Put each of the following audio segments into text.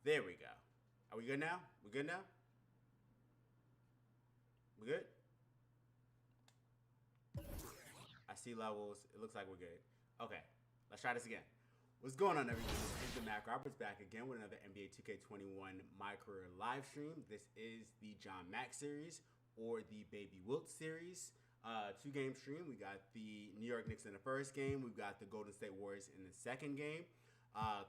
There we go. Are we good now? We good now? We good? I see levels. It looks like we're good. Okay, let's try this again. What's going on, everyone? This is the Mack Roberts back again with another NBA 2K21 Mycareer live stream. This is the John Mack series or the Baby Wilt series. 2-game stream. We got the New York Knicks in the first game. We've got the Golden State Warriors in the second game.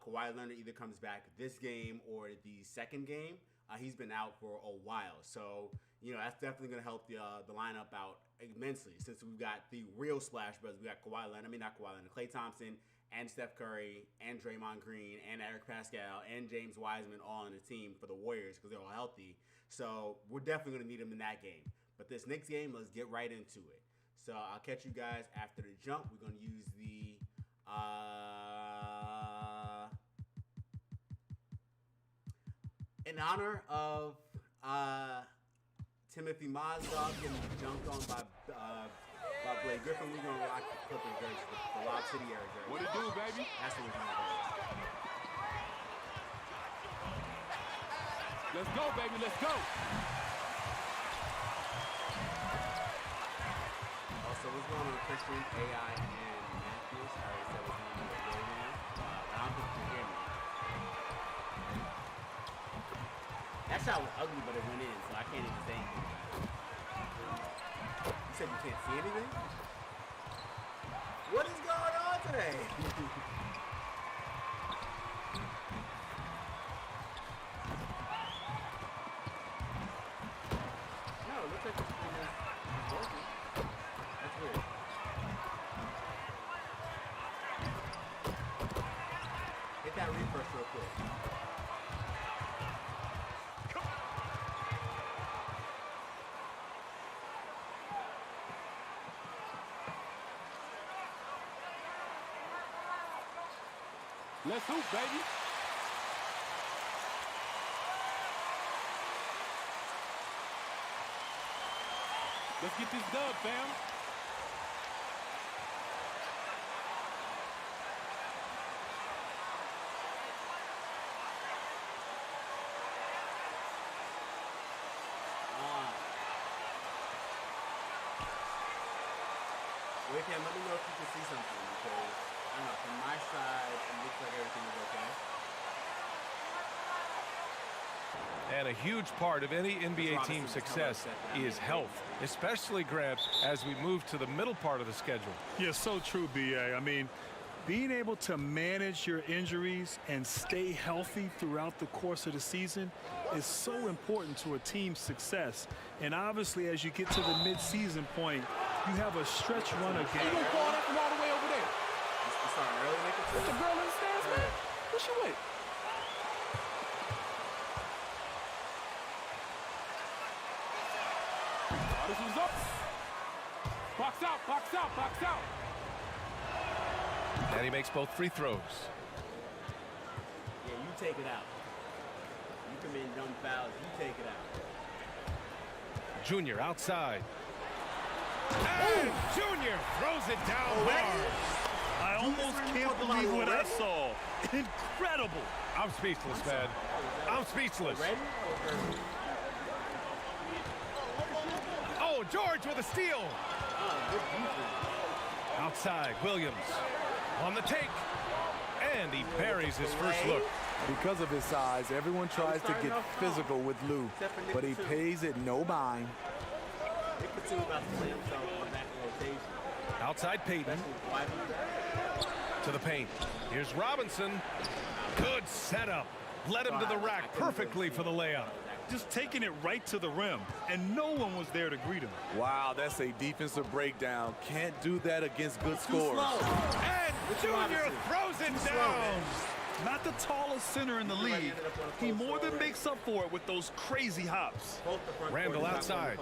Kawhi Leonard either comes back this game or the second game. He's been out for a while, so you know that's definitely going to help the lineup out immensely. Since we've got the real Splash Brothers, we got Kawhi Leonard, not Kawhi Leonard, Klay Thompson, and Steph Curry, and Draymond Green, and Eric Pascal, and James Wiseman all on the team for the Warriors because they're all healthy. So we're definitely going to need them in that game. But this next game, let's get right into it. So I'll catch you guys after the jump. We're going to use the in honor of Timothy Mozgov getting jumped on by Blake Griffin, we're gonna rock the Clippers jersey, the Lob City era jersey. What it do, baby? That's what we're gonna do. Let's go, baby. Let's go. Also, what's going on with Christian, AI, and Matthews? I already said what's going on with Roy now. I don't think you can hear me. That shot was ugly, but it went in, so I can't even say anything. You said you can't see anything? What is going on today? No, it looks like the screen is working. That's weird. Hit that refresh real quick. Let's hoop, baby. Let's get this dub, fam. Wait, Cam, let me know if you can see something because I don't know, from my side, it looks like everything is okay. And a huge part of any NBA team's success is health, especially, Grant, as we move to the middle part of the schedule. Yeah, so true, B.A. I mean, being able to manage your injuries and stay healthy throughout the course of the season is so important to a team's success. And obviously, as you get to the mid-season point, you have a stretch run of games. You gonna call that from all the way over there? You starting early, make it What's the girl in the stands, man? What you with? Oh, this one's up. Box out, box out, box out. And he makes both free throws. Yeah, you take it out. You commit dumb fouls, you take it out. Junior outside. And Junior throws it down hard. I almost can't believe what I saw. Incredible. I'm speechless, man. I'm speechless. Ready? Oh, George with a steal. Good defense. Outside, Williams on the take. And he buries his first look. Because of his size, everyone tries to get physical with Lou, but he pays it no mind. Nick Batum about to play himself on that rotation. Outside Peyton. To the paint. Here's Robinson. Good setup. Led him to the rack perfectly for the layup. Just taking it right to the rim, and no one was there to greet him. Wow, that's a defensive breakdown. Can't do that against good scores. And Junior throws it down. Not the tallest center in the league. He more than makes up for it with those crazy hops. Randall outside.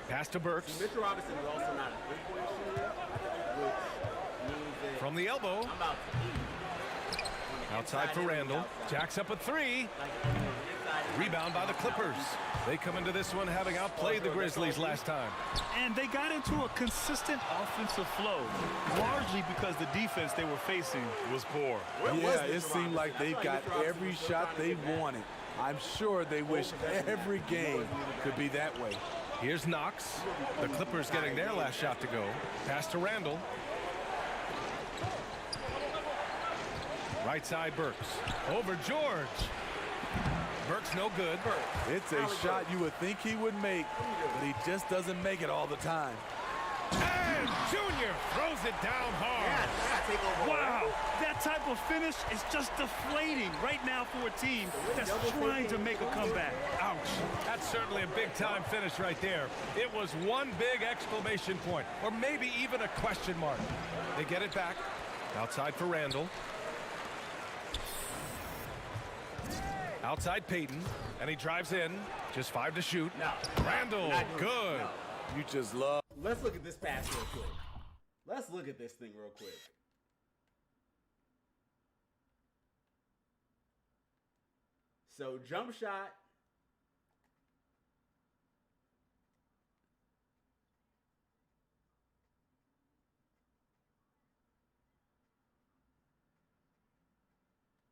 Pass to Burks. Mitchell Robinson is also not a three-point shooter, which means that From the elbow. I'm about to eat. Outside for Randall. Jacks up a three. Like, inside Rebound by the Clippers. They come into this one having outplayed the Grizzlies last time. And they got into a consistent offensive flow, largely because the defense they were facing was poor. Yeah, it seemed like they've got every shot they wanted. I'm sure they wish every game could be that way. Here's Knox. The Clippers getting their last shot to go. Pass to Randall. Right side Burks. Over George. Burks no good. It's a shot you would think he would make, but he just doesn't make it all the time. And Junior throws it down hard. Wow, that type of finish is just deflating right now for a team that's trying to make a comeback. Ouch. That's certainly a big-time finish right there. It was one big exclamation point, or maybe even a question mark. They get it back. Outside for Randall. Outside Payton, and he drives in. Just 5 to shoot. No. Randall, good. No. You just love. Let's look at this pass real quick. Let's look at this thing real quick. So jump shot.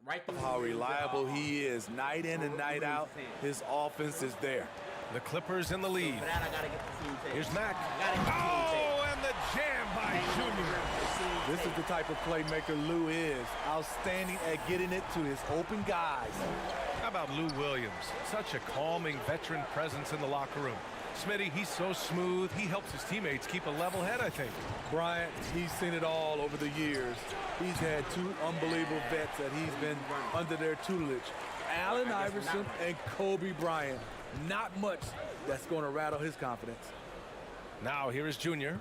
Right through How reliable he is night in and night out. His offense is there. The Clippers in the lead. For that, I gotta get the team tape. Here's Mack. Gotta get the team tape. Oh, and the jam by Junior. This is the type of playmaker Lou is. Outstanding at getting it to his open guys. How about Lou Williams? Such a calming veteran presence in the locker room. Smitty, he's so smooth. He helps his teammates keep a level head, I think. Bryant, he's seen it all over the years. He's had 2 unbelievable vets that he's been under their tutelage. Allen Iverson and Kobe Bryant. Not much that's going to rattle his confidence. Now here is Junior.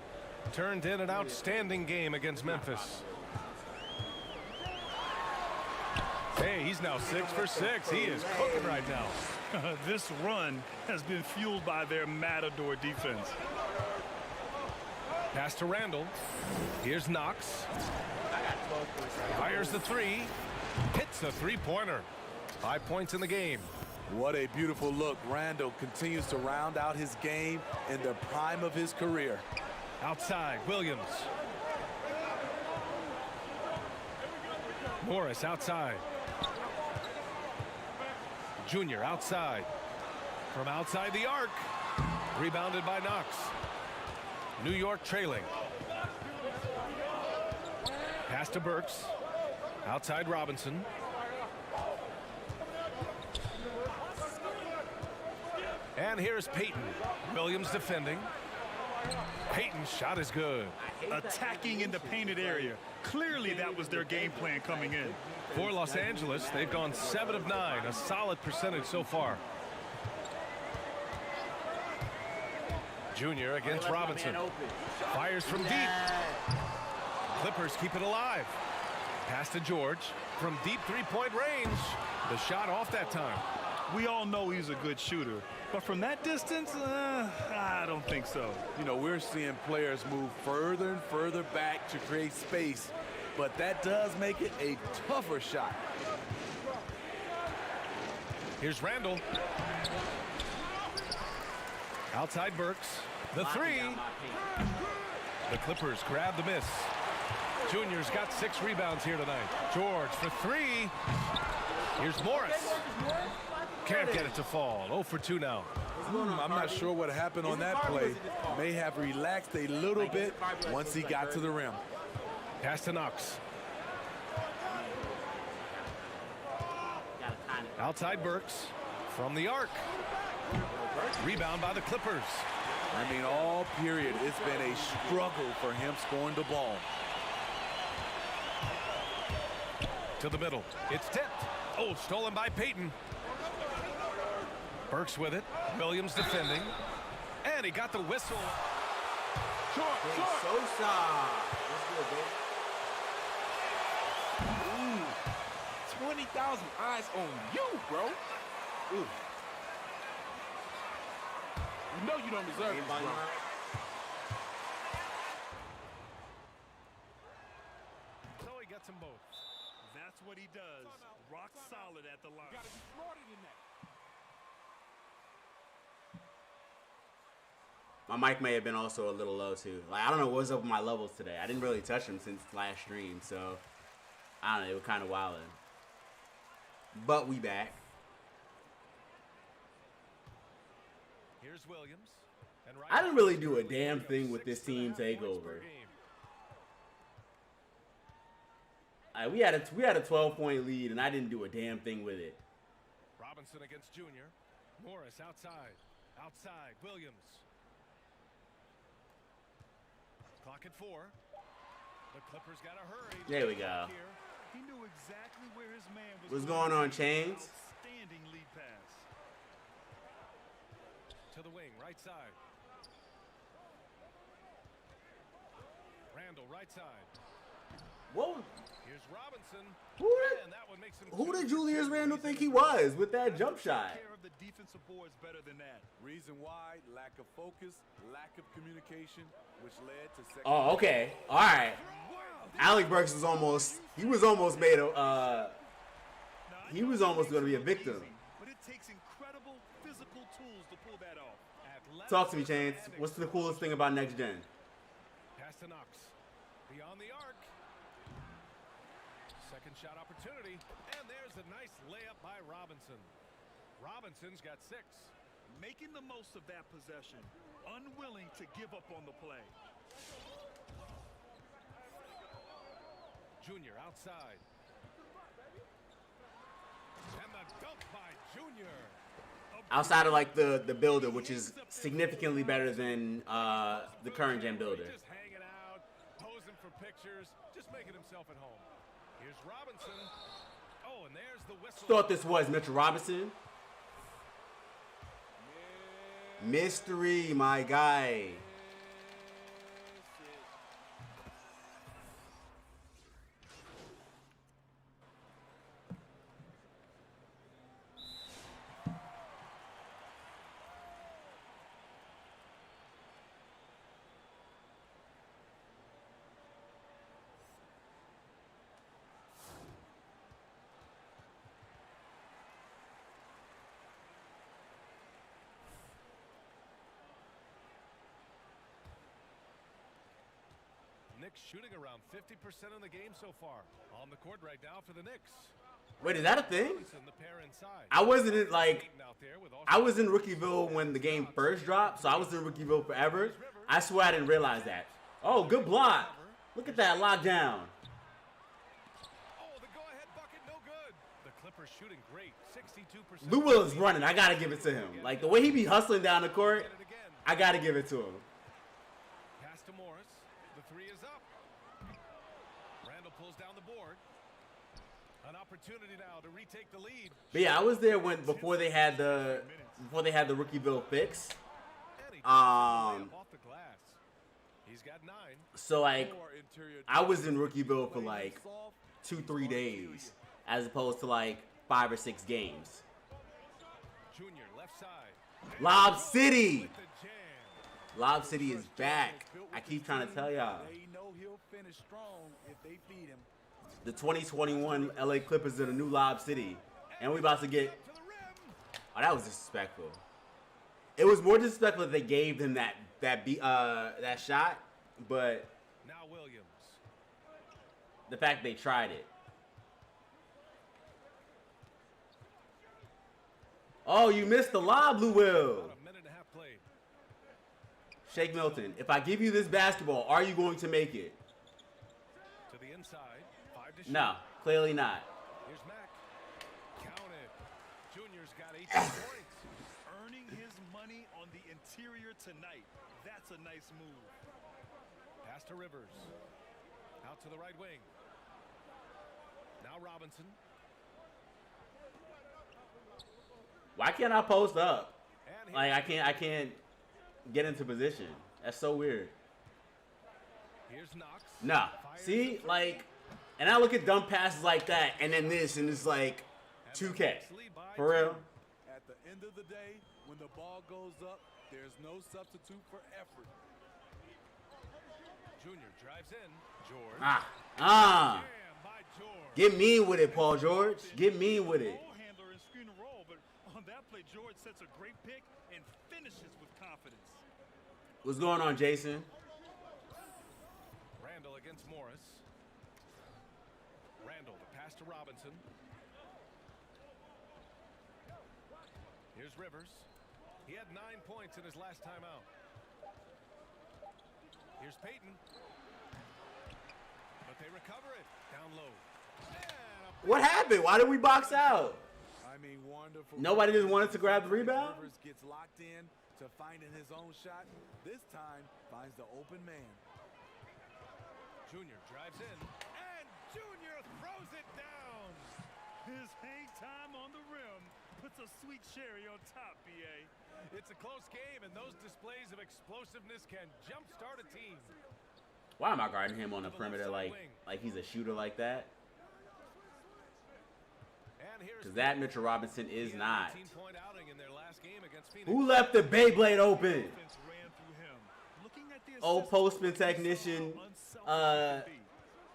Turned in an outstanding game against Memphis. Hey, he's now 6 for 6. He is cooking right now. This run has been fueled by their matador defense. Pass to Randall. Here's Knox. Fires the 3. Hits the 3-pointer. 5 points in the game. What a beautiful look. Randall continues to round out his game in the prime of his career. Outside, Williams. Morris outside. Junior outside. From outside the arc. Rebounded by Knox. New York trailing. Pass to Burks. Outside Robinson. And here's Payton. Williams defending. Payton's shot is good. Attacking in the painted area. Clearly that was their game plan coming in. For Los Angeles, they've gone 7 of 9, a solid percentage so far. Junior against Robinson. Fires from deep. Clippers keep it alive. Pass to George. From deep 3-point range. The shot off that time. We all know he's a good shooter, but from that distance, I don't think so. You know, we're seeing players move further and further back to create space, but that does make it a tougher shot. Here's Randall. Outside Burks. The 3. The Clippers grab the miss. Junior's got 6 rebounds here tonight. George for 3. Here's Morris. Can't get it to fall. 0 for 2 now. I'm not sure what happened on that play. May have relaxed a little bit once he got to the rim. Pass to Knox. Outside Burks. From the arc. Rebound by the Clippers. I mean, all period, it's been a struggle for him scoring the ball. To the middle. It's tipped. Oh, stolen by Payton. Burks with it. Williams defending. And he got the whistle. Short. Sosa. Let's go, baby. Ooh. 20,000 eyes on you, bro. Ooh. You know you don't deserve this, bro. So he gets them both. That's what he does. Rock solid at the line. You gotta be smarter than that. My mic may have been also a little low too. Like I don't know what's up with my levels today. I didn't really touch them since last stream, so I don't know. It was kind of wilding. But we back. Here's Williams. And I didn't really do a damn thing with this team takeover. We had a 12-point lead, and I didn't do a damn thing with it. Robinson against Junior. Morris outside. Outside. Williams. Clock at 4. The Clippers got to hurry. There we go. He knew exactly where his man was. What's going on, Chains? Outstanding lead pass. To the wing, right side. Randall, right side. Whoa. Here's Robinson. Who And that one makes him did Julius Randle think he was with that jump shot? Care of the defensive boards better than that. Reason why, lack of focus, lack of communication, which led to second. Oh, okay. All right. Alec Burks was almost made a he was almost going to be a victim. But it takes incredible physical tools to pull that off. Talk to me, Chains. What's the coolest thing about next gen? Pass to Knox. Beyond the arc. Second shot opportunity. And there's a nice layup by Robinson. Robinson's got 6. Making the most of that possession. Unwilling to give up on the play. Junior outside. And the dunk by Junior. Outside of like the builder, which is significantly better than the current gen builder. Just hanging out, posing for pictures, just making himself at home. Here's Robinson. Oh, and there's the whistle. Thought this was Mitchell Robinson. Mystery, my guy. Knicks shooting around 50% in the game so far. On the court right now for the Knicks. Wait, is that a thing? The pair inside. I wasn't in, like, Out there with I was in Rookieville when the game first dropped, so I was in Rookieville forever. I swear I didn't realize that. Oh, good block. Look at that lockdown. Oh, the go-ahead bucket, no good. The Clippers shooting great, 62%. Lou Will is running. I gotta give it to him. Like the way he be hustling down the court, I gotta give it to him. Pass to Morris. The 3 is up. Randall pulls down the board. An opportunity now to retake the lead. But yeah, I was there before they had the Rookieville fix. Off the glass. He's got 9. So like I was in Rookieville for like 2-3 days, as opposed to like 5 or 6 games. Junior left side. Lob City. With the jam. Lob City is back. I keep trying to tell y'all. They know he'll finish strong if they feed him. The 2021 LA Clippers are the new Lob City. And we about to get... To the rim. Oh, that was disrespectful. It was more disrespectful that they gave him that shot, but Now Williams. the fact they tried it. Oh, you missed the lob, Lou Will. About a minute and a half played. Shake Milton, if I give you this basketball, are you going to make it? To the inside. 5 to shoot. No, clearly not. Here's Mack. Count it. Junior's got 18 points. Earning his money on the interior tonight. That's a nice move. Pass to Rivers. Out to the right wing. Now Robinson. Why can't I post up? And Like I can't get into position. That's so weird. here's Knox. Nah. See, like, and I look at dumb passes like that, and then this, and it's like 2K. For real. At the end of the day, when the ball goes up, there's no substitute for effort. Junior drives in. George. Jam by George. Get mean with it, Paul George. Get mean with it. Ball handler and screen and roll, but on that play, George sets a great pick and finishes with confidence. What's going on, Jason? Randall against Morris. Randall, the pass to Robinson. Here's Rivers. He had 9 points in his last time out. Here's Payton. But they recover it. Down low. What happened? Why did we box out? I mean, wonderful. Nobody just wanted to grab the rebound? Rivers gets locked in to finding his own shot. This time finds the open man. Junior drives in. And Junior throws it down. His hang time on the rim puts a sweet cherry on top, BA. It's a close game, and those displays of explosiveness can jumpstart a team. Why am I guarding him on the perimeter like he's a shooter like that? Because that Mitchell Robinson is not. Who left the Beyblade open? Old postman technician,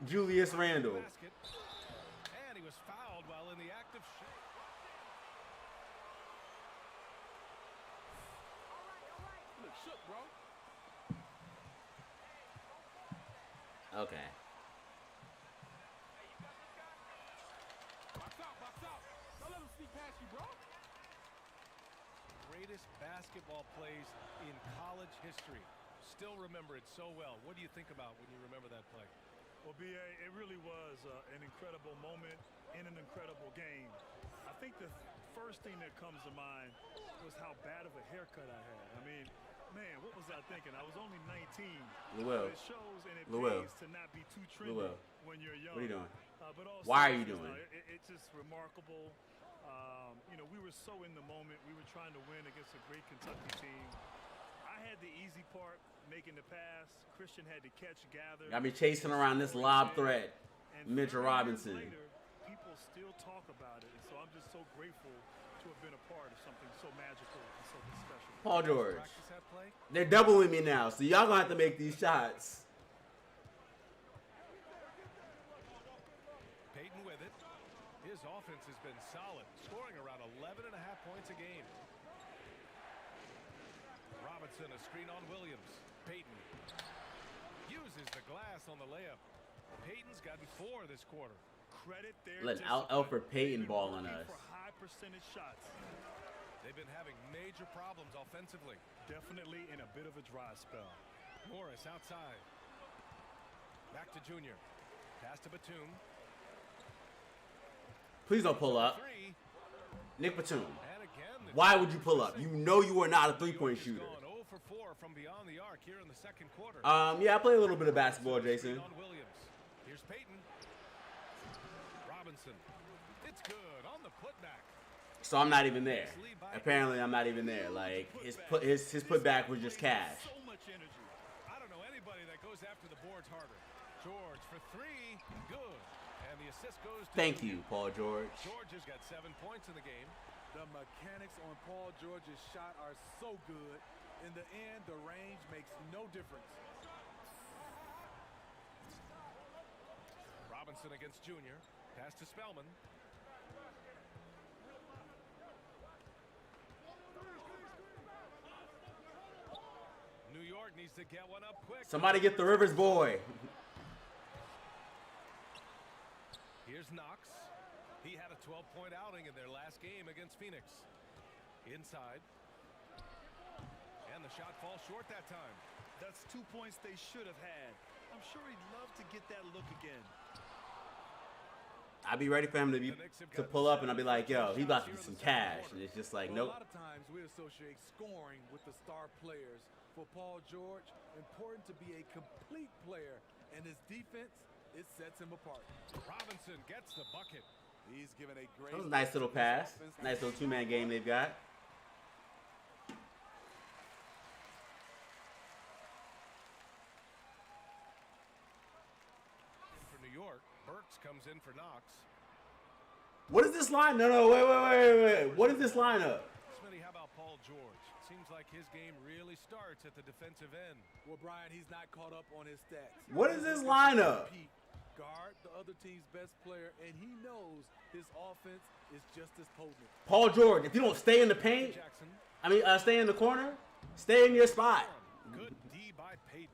Julius Randle. And he was fouled while in the act of shooting. Look shook, bro. Okay. Box out. Don't let him sneak past you, bro. Greatest basketball plays in college history. Still remember it so well. What do you think about when you remember that play? Well, BA, it really was an incredible moment in an incredible game. I think the first thing that comes to mind was how bad of a haircut I had. I mean, man, what was I thinking? I was only 19. Luell. It shows and it Luell. pays to not be too trendy Luell. when you're young. What are you doing? But also, Why are you doing? It's just remarkable. You know, we were so in the moment. We were trying to win against a great Kentucky team. I had the easy part, making the pass. Christian had to catch, gather. Got me chasing around this lob threat, And Mitchell 30 years Robinson. Later, people still talk about it, and so I'm just so grateful to have been a part of something so magical and so special. Paul George. Practice that play? They're doubling me now, so y'all gonna have to make these shots. Payton with it. His offense has been solid, scoring around 11.5 points a game. Robinson, a screen on Williams. Payton uses the glass on the layup. Payton's gotten 4 this quarter. Credit their Let discipline. Alfred Payton They've been ball on working us. for high percentage shots. They've been having major problems offensively. Definitely in a bit of a dry spell. Morris outside. Back to Junior. Pass to Batum. Please don't pull up. 3. Nick Batum. And again, the Why would you pull up? You know you are not a three-point York has shooter. gone 0 for 4 from beyond the arc here in the second quarter. Yeah, I play a little bit of basketball, Jason. On Williams. Here's Payton. Robinson. It's good on the putback. So I'm not even there. Apparently, I'm not even there. Like his putback was just cash. So much energy. I don't know anybody that goes after the boards harder. George for 3. Good. And the assist goes to Thank you, Paul George. George has got 7 points in the game. The mechanics on Paul George's shot are so good. In the end, the range makes no difference. Robinson against Junior. Pass to Spellman. New York needs to get one up quick. Somebody get the Rivers boy. Here's Knox. He had a 12-point outing in their last game against Phoenix. Inside. And the shot falls short that time. That's 2 points they should have had. I'm sure he'd love to get that look again. I'd be ready for him to pull up, and I'd be like, yo, he's about to get some cash. And it's just like, Well, nope. a lot of times we associate scoring with the star players. For Paul George, important to be a complete player, and his defense, it sets him apart. Robinson gets the bucket. He's given a great. That was a nice little pass. Nice little two-man game they've got. For New York, Burks comes in for Knox. What is this line? No, wait. What is this lineup? Smitty, how about Paul George? Seems like his game really starts at the defensive end. Well, Brian, he's not caught up on his stats. What is this lineup? Guard the other team's best player, and he knows his offense is just as potent. Paul George, if you don't stay in the paint, Jackson. stay in the corner, stay in your spot. Good D by Peyton.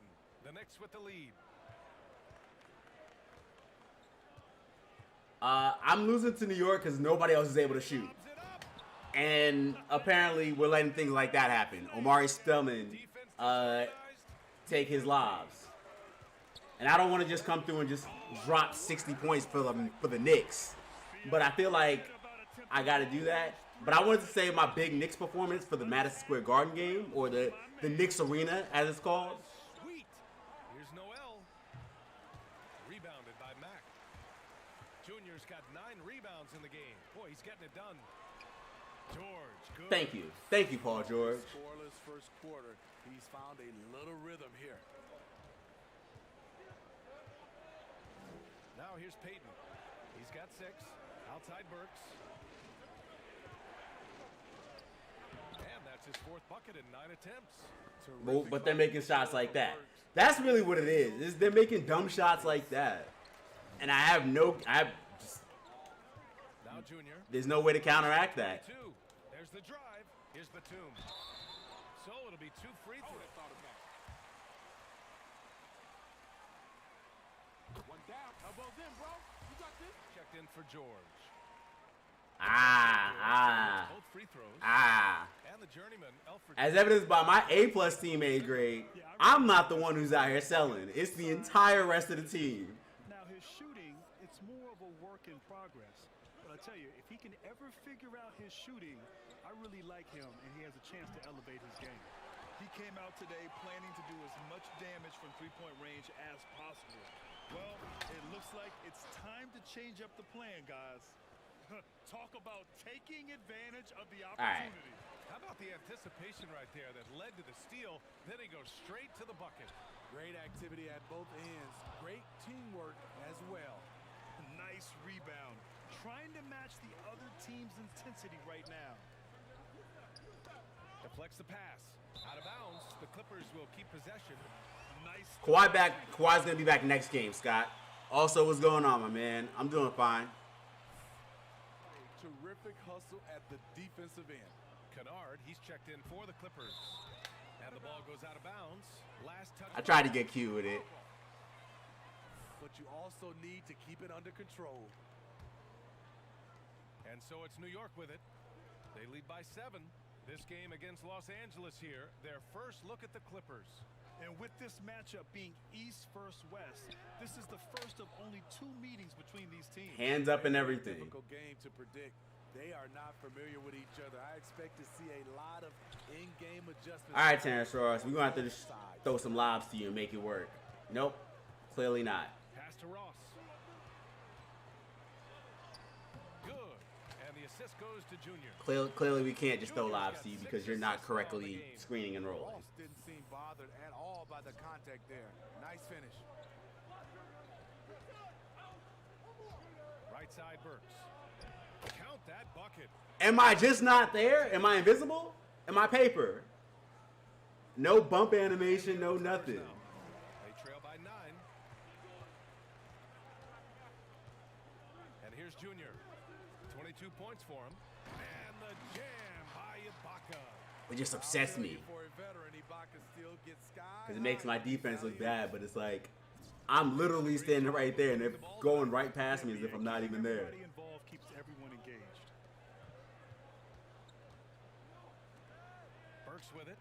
The Knicks with the lead. I'm losing to New York because nobody else is able to shoot. And apparently we're letting things like that happen. Omari Spellman take his lobs. And I don't want to just come through and just drop 60 points for the Knicks. But I feel like I got to do that. But I wanted to save my big Knicks performance for the Madison Square Garden game, or the Knicks Arena, as it's called. Sweet. Here's Noel. Rebounded by Mack. Junior's got 9 rebounds in the game. Boy, he's getting it done. George, good. Thank you. Thank you, Paul George. Scoreless first quarter. He's found a little rhythm here. Now here's Peyton. He's got 6. Outside Burks. And that's his 4th bucket in 9 attempts. But they're making shots like that. That's really what it is. They're making dumb shots like that. And Now Junior. There's no way to counteract that. There's the drive. Here's Batum. So it'll be 2 free throws. One down. Elbows in, bro. You got this. Checked in for George. Both free throws. And the journeyman, Elfrid. As evidenced by my A+ teammate grade, I'm not the one who's out here selling. It's the entire rest of the team. Now, his shooting, it's more of a work in progress. But I tell you, if he can ever figure out his shooting, I really like him, and he has a chance to elevate his game. He came out today planning to do as much damage from three-point range as possible. Well, it looks like it's time to change up the plan, guys. Talk about taking advantage of the opportunity. How about the anticipation right there that led to the steal? Then he goes straight to the bucket. Great activity at both ends. Great teamwork as well. Nice rebound. Trying to match the other team's intensity right now. Deflects the pass. Out of bounds. The Clippers will keep possession. Nice. Kawhi's going to be back next game, Scott. Also, what's going on, my man? I'm doing fine. Terrific hustle at the defensive end. Kennard, he's checked in for the Clippers. And the ball goes out of bounds. Last touch. I tried to get cute with it. But you also need to keep it under control. And so it's New York with it. They lead by 7. This game against Los Angeles here. Their first look at the Clippers. And with this matchup being East versus West, this is the first of only 2 meetings between these teams. Hands up and everything. Difficult game to predict. They are not familiar with each other. I expect to see a lot of in-game adjustments. All right, Terrence Ross, we're going to have to just throw some lobs to you and make it work. Nope, clearly not. Pass to Ross. Good. And the assist goes to Junior. Clearly we can't just throw lobs to you because you're not correctly screening and rolling. Ross didn't seem bothered at all by the contact there. Nice finish. Right side Burks. Count that bucket. Am I just not there? Am I invisible? Am I paper? No bump animation, no nothing. They trail by 9. And here's Junior. 22 points for him. And the jam by Ibaka. It just upsets me For a veteran, Ibaka still gets because it makes my defense look bad, but it's like I'm literally standing right there and they're going right past me as if I'm not even there. Everybody involved keeps everyone engaged. Burks with it.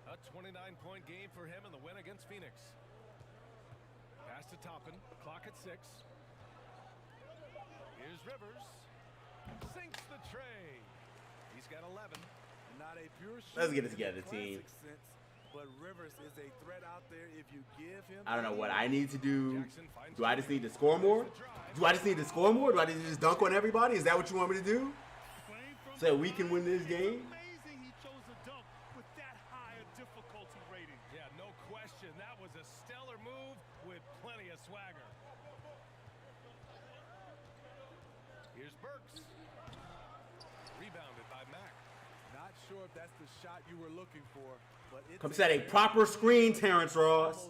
A 29-point game for him in the win against Phoenix. Pass to Toppin. Clock at 6. Here's Rivers. Sinks the tray. He's got 11. Not a pure Let's get it shooter in together, the team. classic sense, but Rivers is a threat out there if you give him. I don't know what I need to do. Jackson finds Do I just need to score more? Do I just need to score more? Do I need to just dunk on everybody? Is that what you want me to do? So that we can win this game? Amazing he chose a dunk with that high a difficulty rating. Yeah, no question. That was a stellar move with plenty of swagger. Here's Burks. Rebounded by Mack. Not sure if that's the shot you were looking for, but it's Come set a proper screen, Terrence Ross.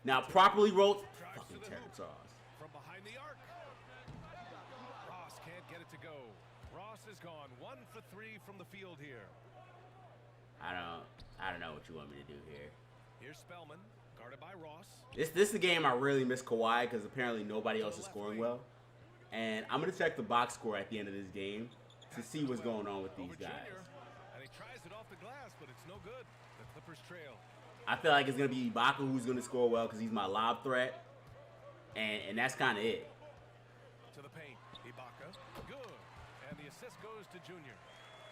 Now properly roll. Fucking Terrence Ross. From behind the arc. Ross can't get it to go. Ross is gone 1 for 3 from the field here. I don't know what you want me to do here. Here's Spellman, guarded by Ross. This is the game I really miss Kawhi because apparently nobody else is scoring well. And I'm going to check the box score at the end of this game to see what's going on with these guys. And he tries it off the glass, but it's no good. The Clippers trail. I feel like it's going to be Ibaka who's going to score well because he's my lob threat. And that's kind of it. To the paint. Ibaka. Good. And the assist goes to Junior.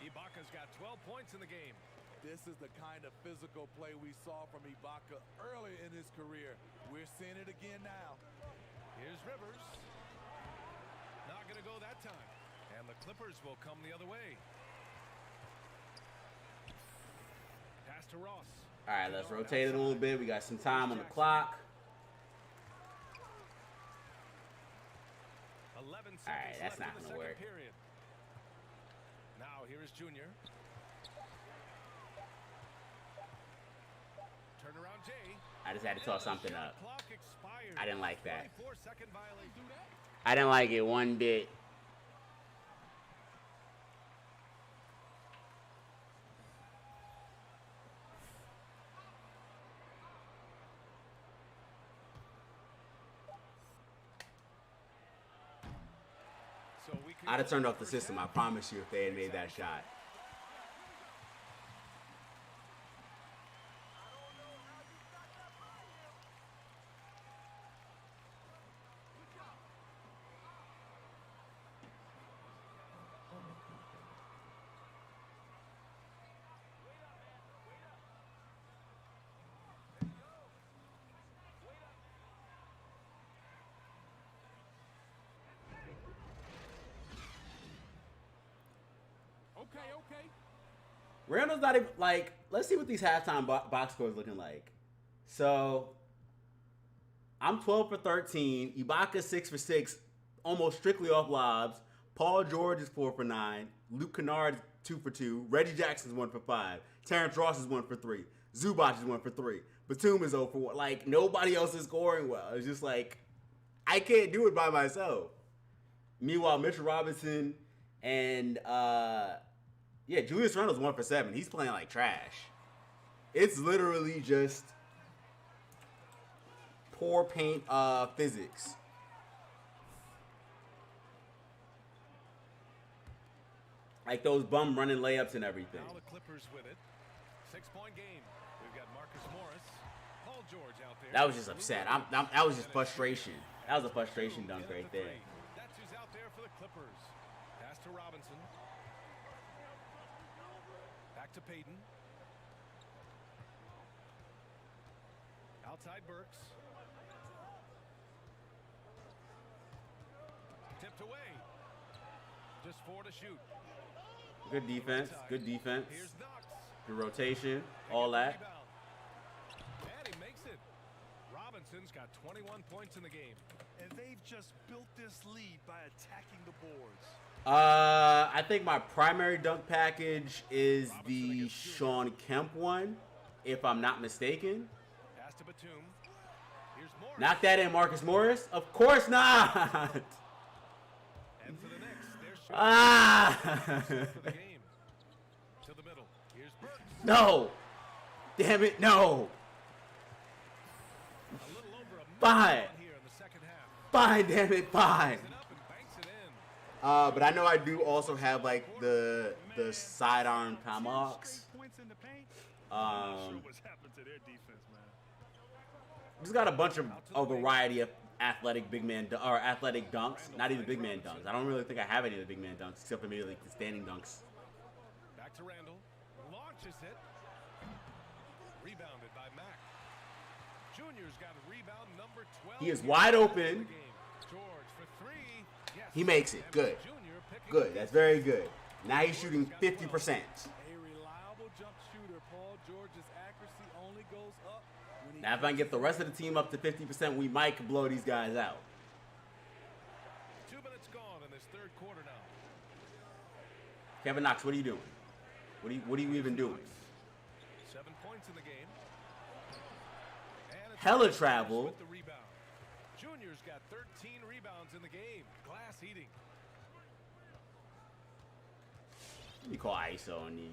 Ibaka's got 12 points in the game. This is the kind of physical play we saw from Ibaka early in his career. We're seeing it again now. Here's Rivers. Not going to go that time. And the Clippers will come the other way. Pass to Ross. All right, let's rotate it a little bit. We got some time on the clock. 11 seconds All right, that's left not in the gonna second work. period. Now here is Junior. Turnaround Jay. I just had to toss something Shot up. clock expired. I didn't like that. 24-second violation. I didn't like it one bit. So we could I'd have turned off the system, I promise you, if they had made that shot. Okay. Randall's not even, like, let's see what these halftime box scores looking like. So, I'm 12 for 13. Ibaka 6 for 6, almost strictly off lobs. Paul George is 4 for 9. Luke Kennard is 2 for 2. Reggie Jackson's 1 for 5. Terrence Ross is 1 for 3. Zubac is 1 for 3. Batum is 0 for 1. Like, nobody else is scoring well. It's just like, I can't do it by myself. Meanwhile, Mitchell Robinson and, yeah, Julius Randle's 1 for 7. He's playing like trash. It's literally just poor paint physics. Like those bum running layups and everything. Now the Clippers with it. 6-point game. We've got Marcus Morris, Paul George out there. That was just upset. That was just frustration. That was a frustration dunk right there. That's who's out there for the Clippers. Pass to Robinson. Back to Payton. Outside Burks. Tipped away. Just 4 to shoot. Good defense. Good defense. Here's Knox. Good rotation. All that. And he makes it. Robinson's got 21 points in the game. And they've just built this lead by attacking the boards. I think my primary dunk package is the Sean Kemp one, if I'm not mistaken. Pass to Batum. Here's Morris. Knock that in, Marcus Morris. Of course not. And for the next, there's shooting Ah. for the game. To the middle. Here's Burks. No. Damn it, no. A little over a minute Fine. on here in the second half. Fine, damn it, fine. It up and banks it in. But I know I do also have like the sidearm tomahawks. Points in the paint. I'm not sure what's happened to their defense, man. Just got a bunch of a variety of athletic big man or athletic dunks. Not even big man dunks. I don't really think I have any of the big man dunks except for maybe like the standing dunks. Back to Randall. Launches it. Rebounded by Mack. Junior's got a rebound number 12. He is wide open. George for 3. Yes. He makes it. Good. Junior picking Good. That's very good. Now he's shooting 50%. A reliable jump shooter. Paul George's accuracy only goes up when he Now if I can get the rest of the team up to 50%, we might blow these guys out. 2 minutes gone in this third quarter now. Kevin Knox, what are you doing? What are you even doing? 7 points in the game. And it's Hella Morris travel. with the rebound. Junior's got 13 rebounds in the game. Glass eating. Let me call ISO on you.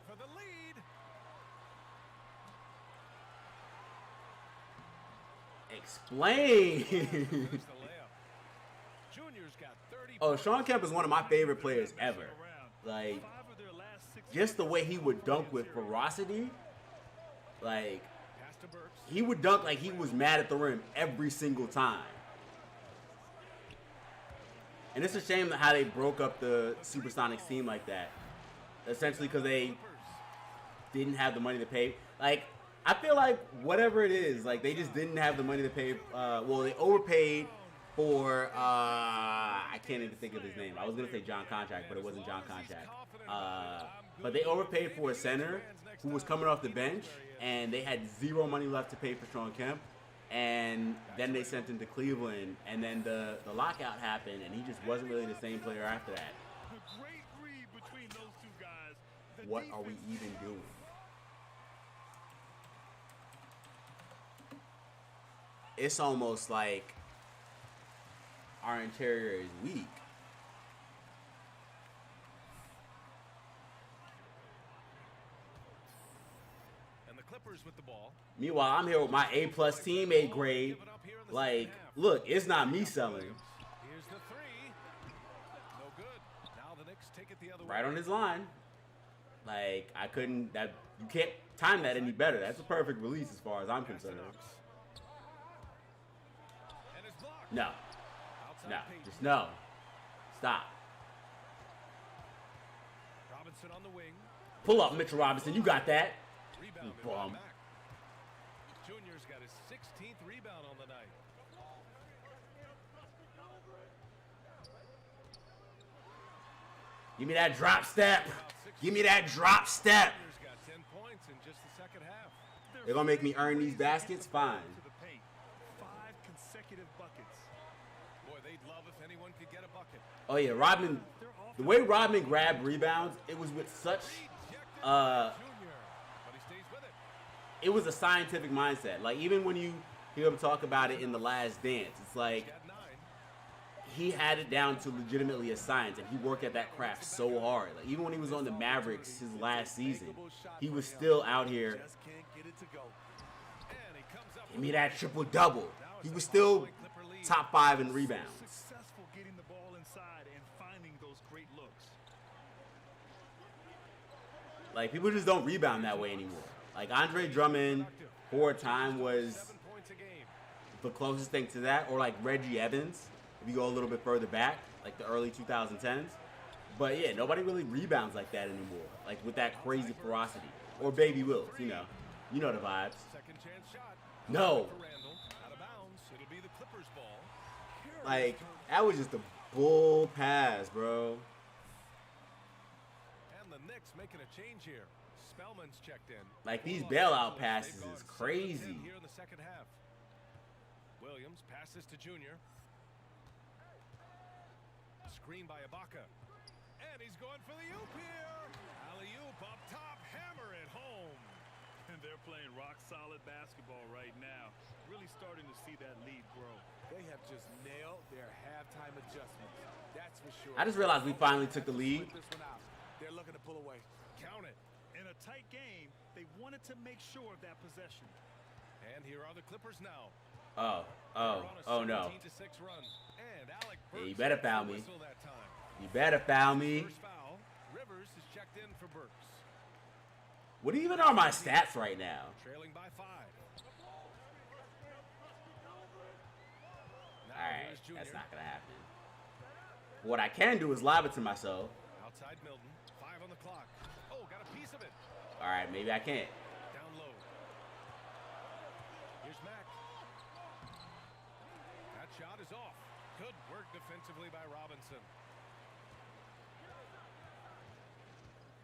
For the lead. Explain. Junior's got 30. Oh, Sean Kemp is one of my favorite players ever. Like, just the way he would dunk with ferocity. Like, he would dunk like he was mad at the rim every single time. And it's a shame that how they broke up the Supersonics team like that. Essentially because they didn't have the money to pay. Like, I feel like whatever it is, like, they just didn't have the money to pay. Well, they overpaid for, I can't even think of his name. I was going to say John Contract, but it wasn't John Contract. But they overpaid for a center who was coming off the bench, and they had zero money left to pay for Sean Kemp. And then they sent him to Cleveland, and then the lockout happened, and he just wasn't really the same player after that. What are we even doing? It's almost like our interior is weak. And the Clippers with the ball. Meanwhile, I'm here with my A+ team, A grade. Like, look, it's not me selling. Here's the three. No good. Now the Knicks take it the other way. Right on his line. Like, I couldn't, that, you can't time that any better. That's a perfect release as far as I'm concerned. No. No. Just no. Stop. Robinson on the wing. Pull up, Mitchell Robinson. You got that. Rebounded You bum. by Mack. Junior's got his 16th rebound on the night. Give me that drop step. Give me that drop step. Junior's got 10 points in just the second half. They're going to make me earn these baskets? Fine. 5 consecutive buckets. Boy, they'd love if anyone could get a bucket. Oh, yeah. Rodman. The way Rodman grabbed rebounds, it was with such, Junior, but he stays with it. it was a scientific mindset. Like, even when you hear him talk about it in The Last Dance, it's like Got 9. he had it down to legitimately a science, and he worked at that craft so hard. Like, even when he was on the Mavericks his last season, he was still out here. Just can't get it to go. And he comes up Give me that triple-double. He was still top 5 in rebounds. Successful getting the ball inside and finding those great looks. Like, people just don't rebound that way anymore. Like, Andre Drummond, for a time, was 7 points a game. the closest thing to that. Or, like, Reggie Evans, if you go a little bit further back, like the early 2010s. But, yeah, nobody really rebounds like that anymore. Like, with that crazy ferocity. Or Baby Wills, you know. You know the vibes. Second chance shot. No. For Randall. Out of bounds. It'll be the Clippers ball. Like, that was just a bull pass, bro. And the Knicks making a change here. Spellman's checked in. Like, these bailout passes is crazy. Here in the second half. Williams passes to Junior. Screen by Ibaka. And he's going for the oop here. Alley-oop up top. Hammer it home. And they're playing rock-solid basketball right now. Really starting to see that lead grow. They have just nailed their halftime adjustments. That's for sure. I just realized we finally took the lead. This one out. They're looking to pull away. Count it. In a tight game, they wanted to make sure of that possession. And here are the Clippers now. Oh, They're on a no. 17-6 run. And Alec Yeah, you Burks better gets the foul me. whistle that time. You better foul me. First foul. Rivers is checked in for Burks. What even are my stats right now? Trailing by 5. Now Alright, here's Junior. that's not gonna happen. What I can do is lob it to myself. Outside Milton. 5 on the clock. Oh, got a piece of it. Alright, maybe I can't. Down low. Here's Mack. That shot is off. Good work defensively by Robinson.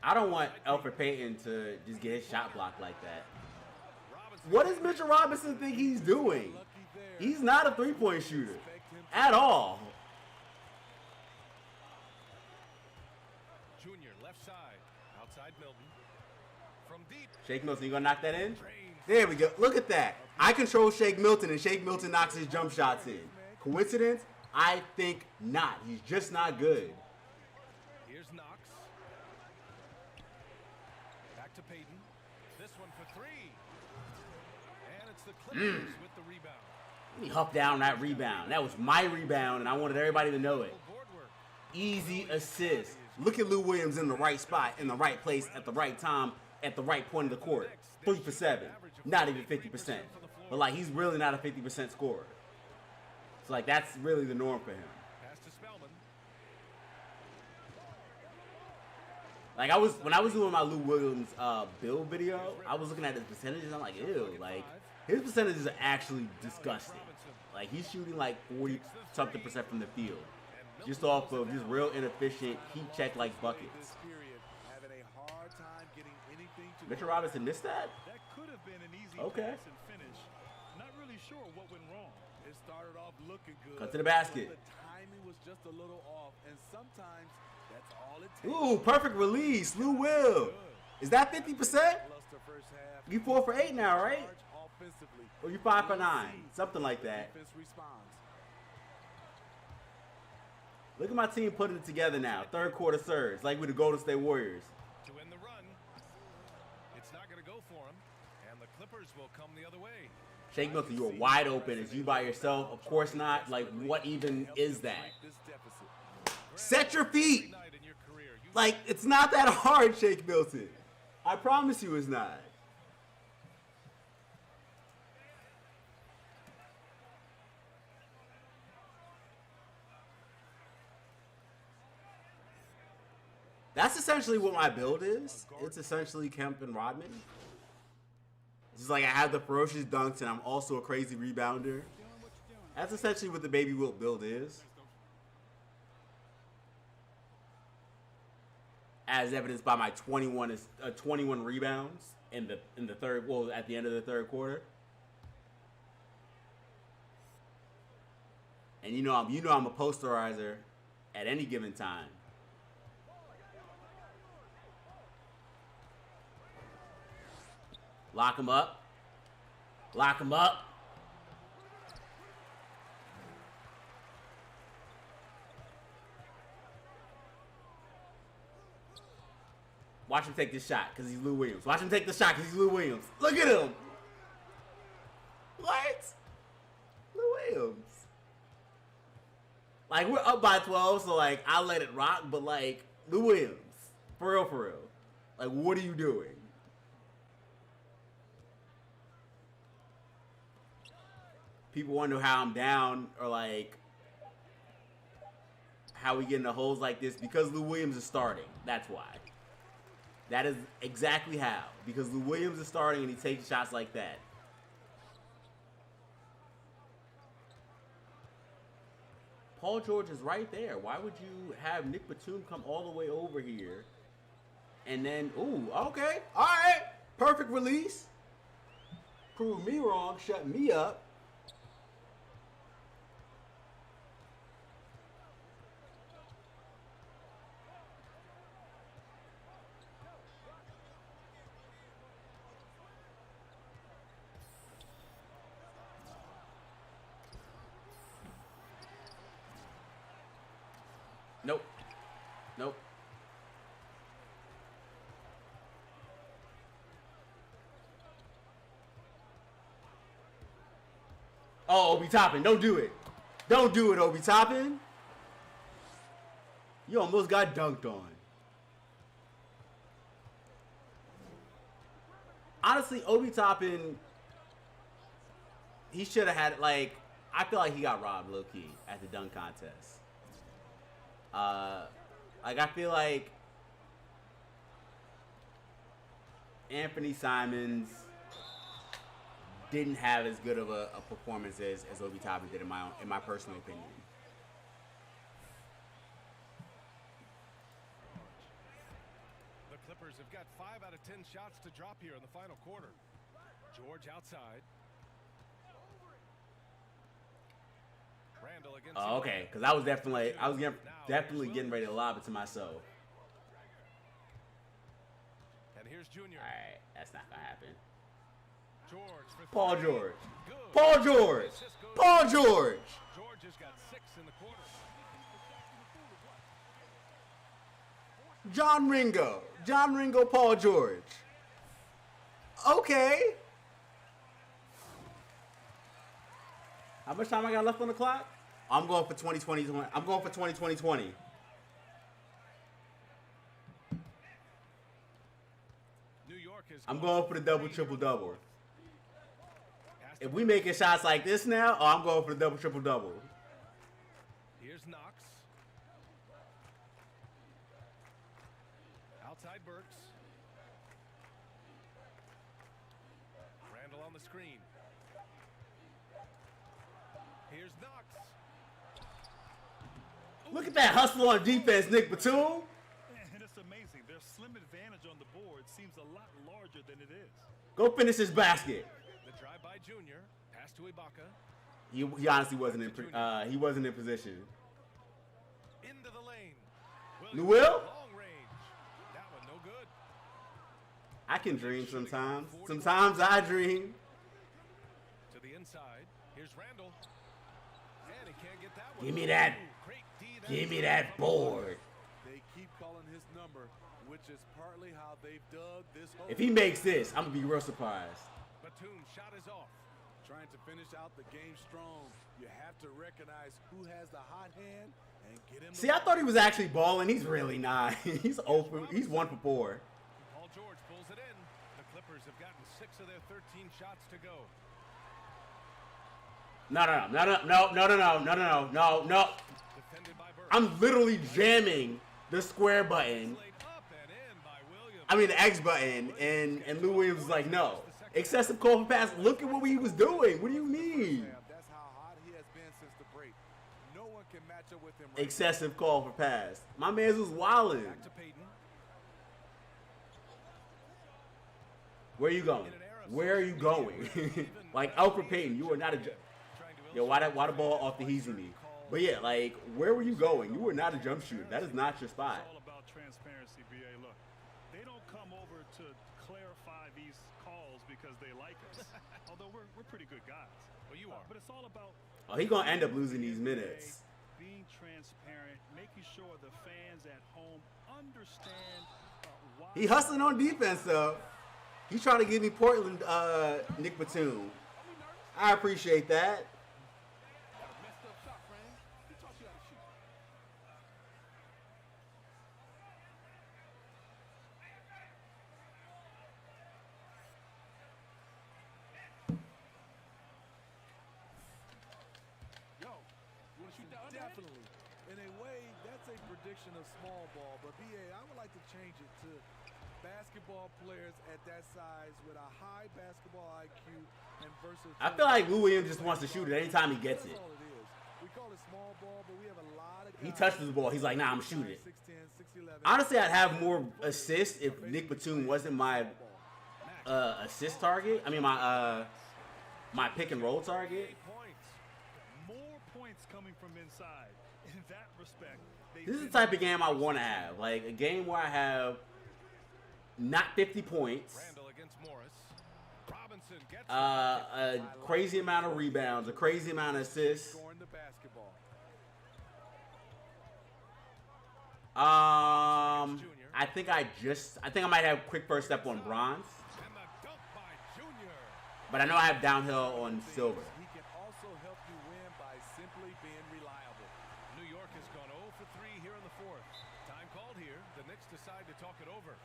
I don't want Elfrid Payton to just get his shot blocked like that. Robinson. What does Mitchell Robinson think he's doing? Lucky there. He's not a three-point shooter. Expect him At all. Junior left side. Outside Milton. From deep. Shake Milton, you gonna knock that in? Drains. There we go. Look at that. I control Shake Milton, and Shake Milton knocks his jump shots in. Coincidence? I think not. He's just not good. Here's Knox. Back to Payton. This one for 3. And it's the Clippers with the rebound. Let me huff down that rebound. That was my rebound, and I wanted everybody to know it. Easy assist. Look at Lou Williams in the right spot, in the right place, at the right time, at the right point of the court. 3 for 7. Not even 50%. But, like, he's really not a 50% scorer. So, like, that's really the norm for him. Like, when I was doing my Lou Williams build video, I was looking at his percentages. I'm like, ew, like, his percentages are actually disgusting. Like, he's shooting like 40-something% from the field. Just off of just real inefficient heat check like buckets. Mitchell Robinson missed that? That could have been an easy Okay. pass and finish. Not really sure what went wrong. It started off looking good. Cut to the basket. but the timing was just a little off, and sometimes that's all it takes. Ooh, perfect release. Lou Will. Is that 50%? Cluster first half. You 4 for 8 now, right? Charge offensively. Or you 5 for 9? Something like that. Defense responds. Look at my team putting it together now. Third quarter surge, like with the Golden State Warriors. To win the run. It's not going to go for him, and the Clippers will come the other way. Shake Milton, you are wide open. Is you by yourself? Of course not. Like, what even is that? This deficit. Set your feet. Night in your career. You Like, it's not that hard, Shake Milton. I promise you it's not. That's essentially what my build is. It's essentially Kemp and Rodman. It's just like I have the ferocious dunks and I'm also a crazy rebounder. That's essentially what the Baby Wilt build is. As evidenced by my 21 rebounds in the third, well, at the end of the third quarter. And you know I'm a posterizer at any given time. Lock him up. Lock him up. Watch him take this shot because he's Lou Williams. Watch him take the shot because he's Lou Williams. Look at him. What? Lou Williams. Like, we're up by 12, so, like, I'll let it rock. But, like, Lou Williams. For real, for real. Like, what are you doing? People wonder how I'm down or, like, how we get into holes like this. Because Lou Williams is starting. That's why. That is exactly how. Because Lou Williams is starting and he takes shots like that. Paul George is right there. Why would you have Nick Batum come all the way over here? And then, ooh, okay. All right. Perfect release. Prove me wrong. Shut me up. Nope. Nope. Oh, Obi Toppin, don't do it. Don't do it, Obi Toppin. You almost got dunked on. Honestly, Obi Toppin, he should have had, like, I feel like he got robbed low-key at the dunk contest. Like, I feel like Anthony Simons didn't have as good of a performance as Obi Toppin did in my personal opinion. The Clippers have got 5 out of 10 shots to drop here in the final quarter. George outside. Randall against Oh, okay, because I was definitely getting ready to lob it to myself. And here's Junior. All right, that's not gonna happen. George for Paul three. George. Good. Paul George. Paul George. George has got 6 in the quarter. John Ringo. John Ringo, Paul George. Okay. How much time I got left on the clock? I'm going for 2020. I'm going for 2020. New York is I'm going for the double, triple, double. If we making shots like this now, I'm going for the double, triple, double. Here's Knox. Outside Burks. Randall on the screen. Here's Knox. Look at that hustle on defense, Nick Batum. And it's amazing. Their slim advantage on the board seems a lot larger than it is. Go finish this basket. The drive by Junior. Pass to Ibaka. He honestly wasn't in he wasn't in position. Into the lane. You will? Long range. That one no good. I can dream sometimes. Sometimes I dream. To the inside. Here's Randall. And he can't get that one. Give me that. Great D. Give me that board. They keep calling his number, which is partly how they've dug this hole. If he makes this, I'm gonna be real surprised. Batum shot is off. Trying to finish out the game strong, you have to recognize who has the hot hand and get him. See, I thought he was actually balling. He's really not. He's open. He's 1 for 4. Paul George pulls it in. The Clippers have gotten 6 of their 13 shots to go. No. Defended by Burke. I'm literally jamming the square button. Laid up and in by Williams. I mean the X button, and Lou Williams was like, no. Excessive call for pass. Look at what he was doing. What do you mean? That's how hot he has been since the break. No one can match up with him. Right Excessive call for pass. My man's was wilding. Back to Peyton. Where are you going? Where are you going? Like Alfred Payton, you are not a. Yo, why the ball off the heezy me? But yeah, like where were you going? You were not a jump shooter. That is not your spot. It's all about transparency, BA. Look, they don't come over to clarify these calls because they like us. Although we're pretty good guys. Well, you are. But it's all about Oh, he gonna end up losing these minutes. being transparent, making sure the fans at home understand why. He hustling on defense though. He's trying to give me Portland, Nick Batum. I appreciate that. Messed up shot, friend. He taught you how to shoot. Yo, you want to shoot that underhand? Definitely. In a way, that's a prediction of small ball, but BA, I would like to change it to basketball players at that size with a high basketball IQ and versatility. I feel like Lou Williams just wants to shoot it anytime he gets it. That's all it is. We call it small ball, but we have a lot of He guys touches the ball. He's like, nah, I'm shooting it. 6'10", 6'11". Honestly, I'd have more assists if Nick Batum wasn't my assist target. I mean, my pick and roll target. More points coming from inside. In that respect, This is the type of game I want to have. Like a game where I have not 50 points, Randall against Morris. Robinson gets a crazy amount of rebounds, a crazy amount of assists. Scoring the basketball. I think I might have quick first step on bronze, and the dunk by Junior. but I know I have downhill on silver. He can also help you win by simply being reliable. New York has gone 0 for 3 here in the fourth. Time called here. The Knicks decide to talk it over.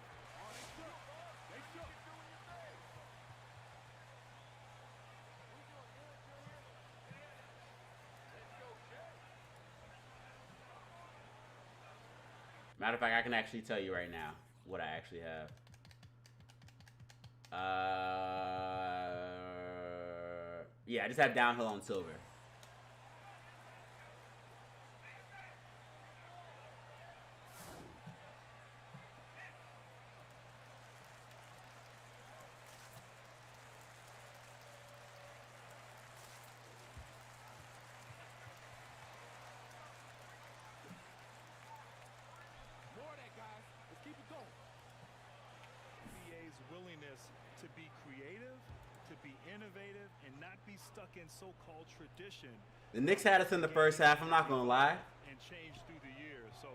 Matter of fact, I can actually tell you right now what I actually have. Yeah, I just have downhill on silver. NBA's willingness to be creative, to be innovative, and not be stuck in so-called tradition. The Knicks had us in the first half, I'm not gonna lie. And changed through the years. So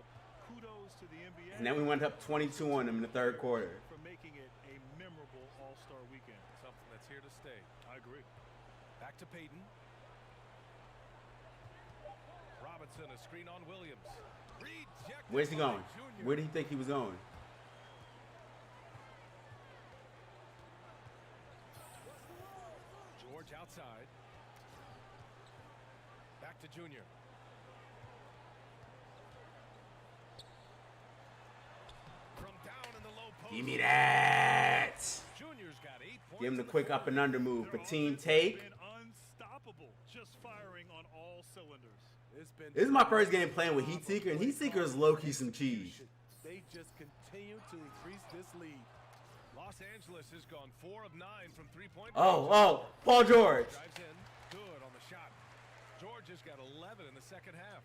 kudos to the NBA. And then we went up 22 on them in the third quarter. For making it a memorable All-Star weekend. Something that's here to stay. I agree. Back to Peyton. Robinson, a screen on Williams. Rejected. Where's he by going? Junior. Where do you think he was going? George outside. Back to Junior. From down in the low post. Give me that. Junior's got 8 points. Give him the in quick up and under move. Their For team offense has take. been unstoppable, just firing on all cylinders. This is my first game playing with Heat Seeker, and Heat Seeker is low-key some cheese. They just continue to increase this lead. Los Angeles has gone 4 of 9 from 3-point. Oh, Paul George. Drives in, good on the shot. George has got 11 in the second half.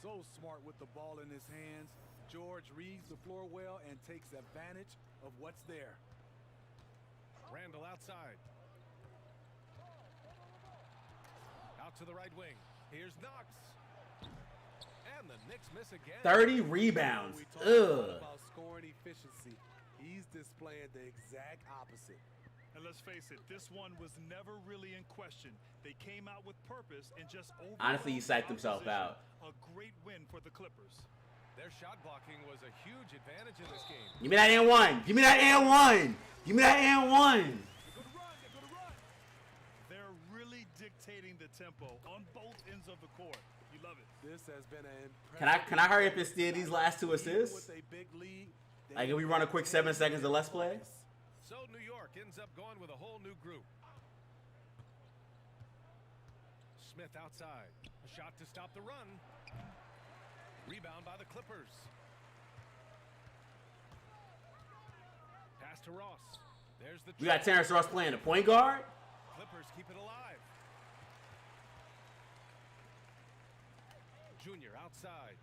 So smart with the ball in his hands. George reads the floor well and takes advantage of what's there. Randall outside. Out to the right wing. Here's Knox. And the Knicks miss again. 30 rebounds. We talk a lot Ugh. about scoring efficiency. He's displaying the exact opposite. And let's face it, this one was never really in question. They came out with purpose and just Honestly, he psyched himself out. A great win for the Clippers. Their shot blocking was a huge advantage in this game. Give me that and one. Give me that and one. Give me that and one. They're really dictating the tempo on both ends of the court. You love it. This has been an impressive. Can I hurry up and steal these last 2 assists? With a big lead, Like, if we run a quick 7 seconds of Let's Play? So New York ends up going with a whole new group. Smith outside. A shot to stop the run. Rebound by the Clippers. Pass to Ross. There's the We got Terrence Ross playing the point guard. Clippers keep it alive. Junior outside.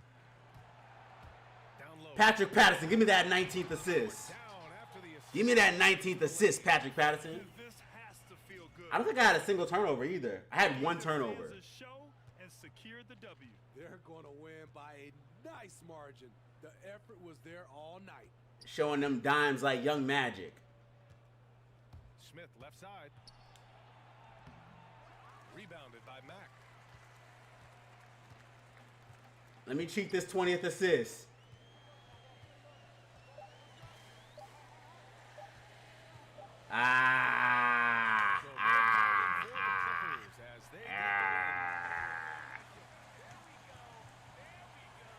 Down low. Patrick Patterson, give me that 19th assist. Down after the assist. Give me that 19th assist, Patrick Patterson. This has to feel good. I don't think I had a single turnover either. I had 1 turnover. Fans a show and secured the W. They're going to win by a nice margin. The effort was there all night. Showing them dimes like Young Magic. Smith left side. Rebounded by Mack. Let me cheat this 20th assist.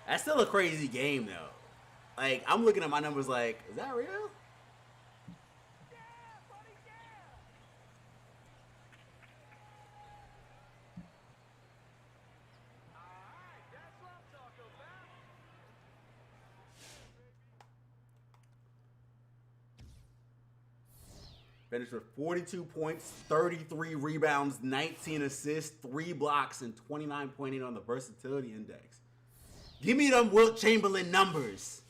That's still a crazy game, though. Like, I'm looking at my numbers like, is that real? Finished with 42 points, 33 rebounds, 19 assists, 3 blocks, and 29.8 on the versatility index. Give me them Wilt Chamberlain numbers.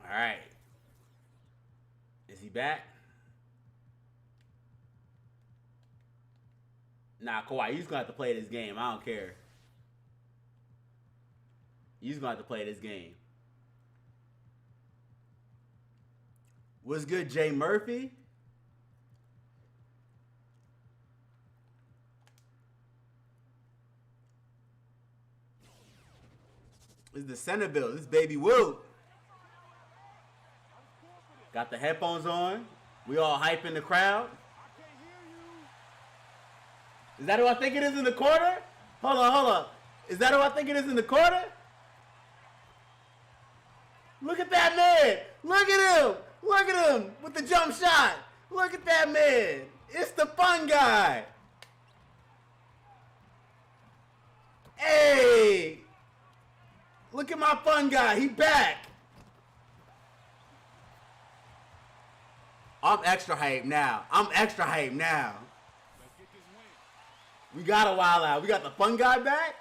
All right. Is he back? Nah, Kawhi, you just gonna have to play this game. I don't care. You just gonna have to play this game. What's good, Jay Murphy? This is the Centerville. This is Baby Woo. Got the headphones on. We all hyping the crowd. Is that who I think it is in the corner? Hold on. Is that who I think it is in the corner? Look at that man. Look at him. Look at him with the jump shot. Look at that man. It's the fun guy. Hey. Look at my fun guy. He back. I'm extra hyped now. We got a while out. We got the fun guy back.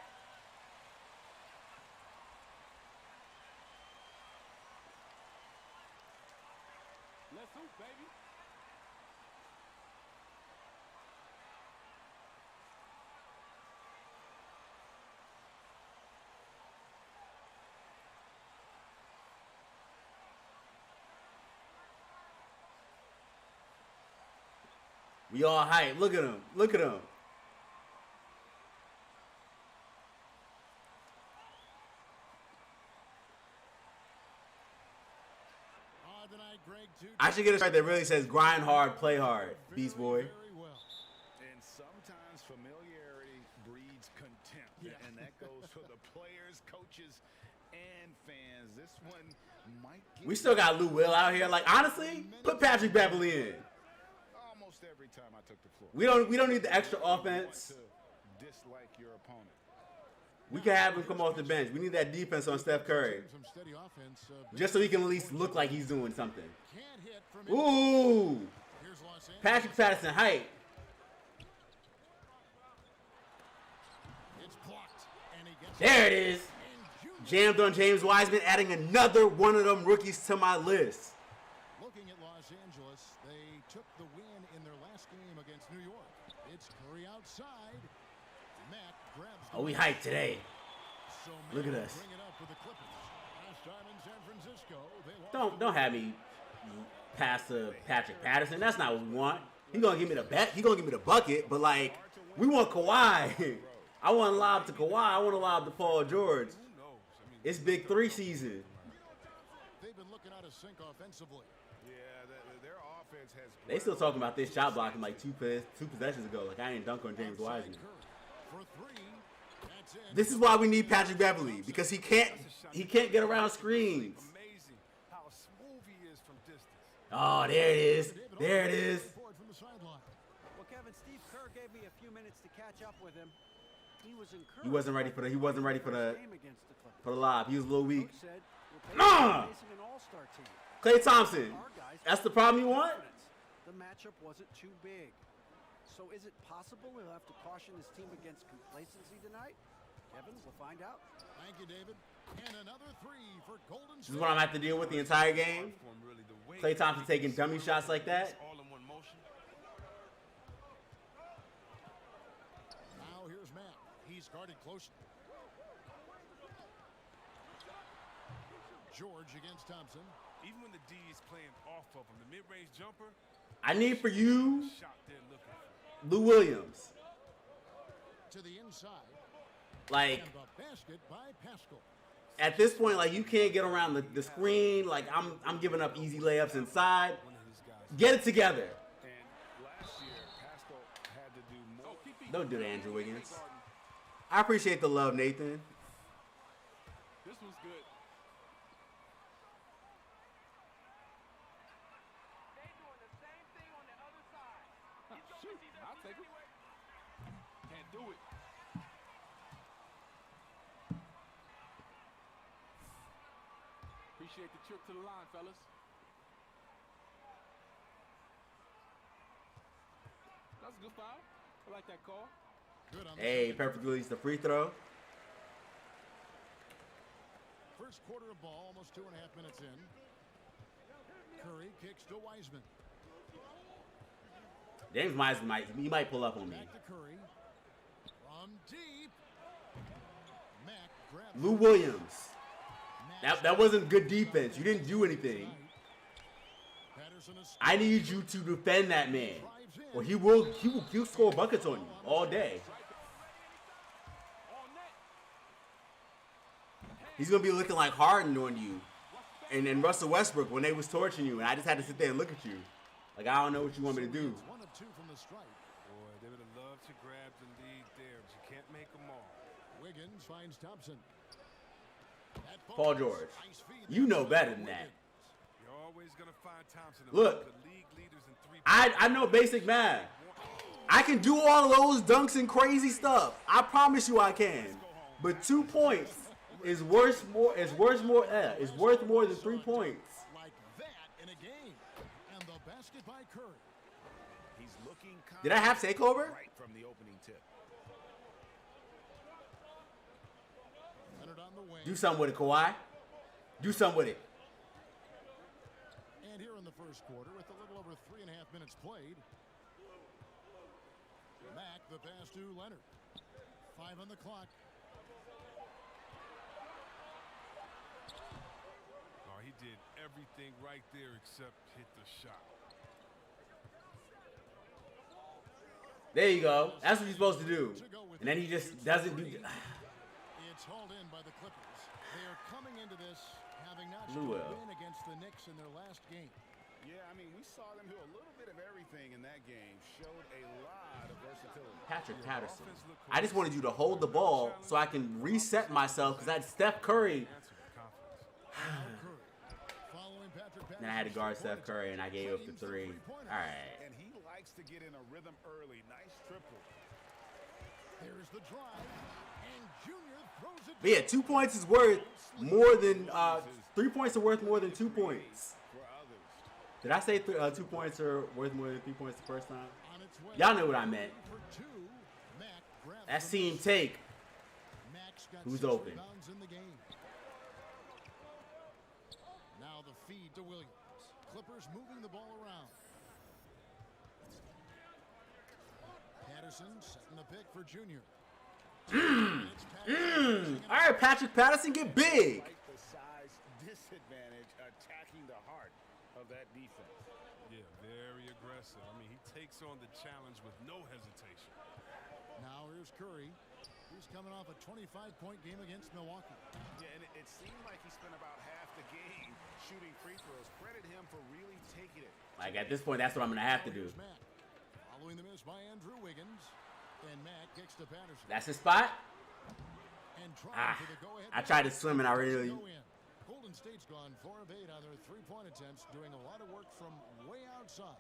We all hype. Look at him. Look at him. I should get a shirt that really says grind hard, play hard. Beast Boy. And sometimes familiarity breeds contempt. And that goes for the players, coaches, and fans. This one might get We still got Lou Will out here. Like, honestly, put Patrick Beverly in. almost every time I took the floor. We don't need the extra offense. Dislike your opponent. We can have him come off the bench. We need that defense on Steph Curry. Just so he can at least look like he's doing something. Ooh! Patrick Patterson height. There it is. Jammed on James Wiseman, adding another one of them rookies to my list. Looking at Los Angeles, they took the win in their last game against New York. It's Curry outside. Mack grabs the Oh, we hyped today. so Look at Mack us. bring it up with the Clippers. Last time in San Francisco, they lost Don't have me pass to Patrick Patterson. That's not what we want. He gonna give me the bet. He gonna give me the bucket. But like, we want Kawhi. I want to lob to Kawhi. I want to lob to Paul George. It's Big Three season. They've been looking out of sync offensively. Yeah, their offense has. They still talking about this shot blocking like two possessions ago. Like I ain't dunk on James Wiseman. For three, that's it. This is why we need Patrick Beverly because he can't get around screens. Amazing how smooth he is from distance. Oh, there it is. There it is. Forward from the sideline. Well, Kevin, Steve Kerr gave me a few minutes to catch up with him. He was encouraged. He wasn't ready for the. He wasn't ready for the game against the Clippers. for the lob. He was a little weak. Coach said, we're Nah! facing an all-star team. Klay Thompson. Our guys That's the problem you want? The matchup wasn't too big. So is it possible he'll have to caution his team against complacency tonight? Kevin, we'll find out. Thank you, David. And another three for Golden This is State. what I'm gonna have to deal with the entire game. Klay Thompson taking dummy shots like that. All in one motion. Now here's Mack. He's guarded closely. George against Thompson. Even when the D is playing off of him, the mid-range jumper, I need for you, shot they're looking for. Lou Williams. To the inside. Like And the basket by Pascal. at this point, like you can't get around the screen. Like I'm giving up easy layups inside. One of these guys. Get it together. And last year, Pascal had to do more. Don't do that, Andrew Wiggins. I appreciate the love, Nathan. This was good. Shoot, I'll take it. Can't do it. Appreciate the trip to the line, fellas. That's a good foul. I like that call. Good on the Hey, perfect release the free throw. first quarter of ball, almost 2.5 minutes in. Curry kicks to Wiseman. James Wiseman might pull up on me. Back to Curry. From deep. Mack grabs Lou Williams. That wasn't good defense. You didn't do anything. Patterson is I need you to defend that man, or he'll score buckets on you all day. He's gonna be looking like Harden on you, and then Russell Westbrook when they was torching you, and I just had to sit there and look at you, like I don't know what you want me to do. 1 of 2 from the strike. Boy, they would have loved to grab the lead there, but you can't make them all. Wiggins finds Thompson. That Paul ball. George, Nice feed you there know by better than that. Wiggins. You're always going to find Thompson Look, among the league leaders in three. I know basic math. I can do all of those dunks and crazy stuff. I promise you I can. But 2 points is worth more than 3 points. Like that in a game. And the basket by Curry. He's looking Did I have takeover? right from the opening tip. Leonard on the wing. Do something with it, Kawhi. Do something with it. And here in the first quarter, with a little over 3.5 minutes played, Mack the pass to Leonard. 5 on the clock. Oh, he did everything right there except hit the shot. There you go. That's what you're supposed to do. And then he just doesn't do. It's hauled in by the Clippers. They are coming into this having not Lou a win against the Knicks in their last game. Yeah, I mean, we saw them do a little bit of everything in that game. Showed a lot of versatility. Patrick Patterson. I just wanted you to hold the ball so I can reset myself because I had Steph Curry. Then I had to guard Steph Curry and I gave up the three. All right. And he likes to get in a rhythm early. Nice triple. There's the drive, and Junior throws it. But yeah, 2 points is worth more than 3 points are worth more than 2 points. Did I say 2 points are worth more than 3 points the first time? Y'all know what I meant. That's team take. Who's open? Now the feed to Williams. Clippers moving the ball around. Patterson setting the pick for Junior. All right, Patrick Patterson, get big. The size disadvantage attacking the heart of that defense. Yeah, very aggressive. I mean, he takes on the challenge with no hesitation. Now here's Curry. He's coming off a 25-point game against Milwaukee. Yeah, and it seemed like he spent about half the game shooting free throws. Credit him for really taking it. Like at this point, that's what I'm gonna have to do. Mack. Following the miss by Andrew Wiggins, and Mack kicks to Patterson. That's his spot. And trying for the go-ahead. I tried to swim and I really. Golden State's gone 4 of 8 on their three-point attempts, doing a lot of work from way outside.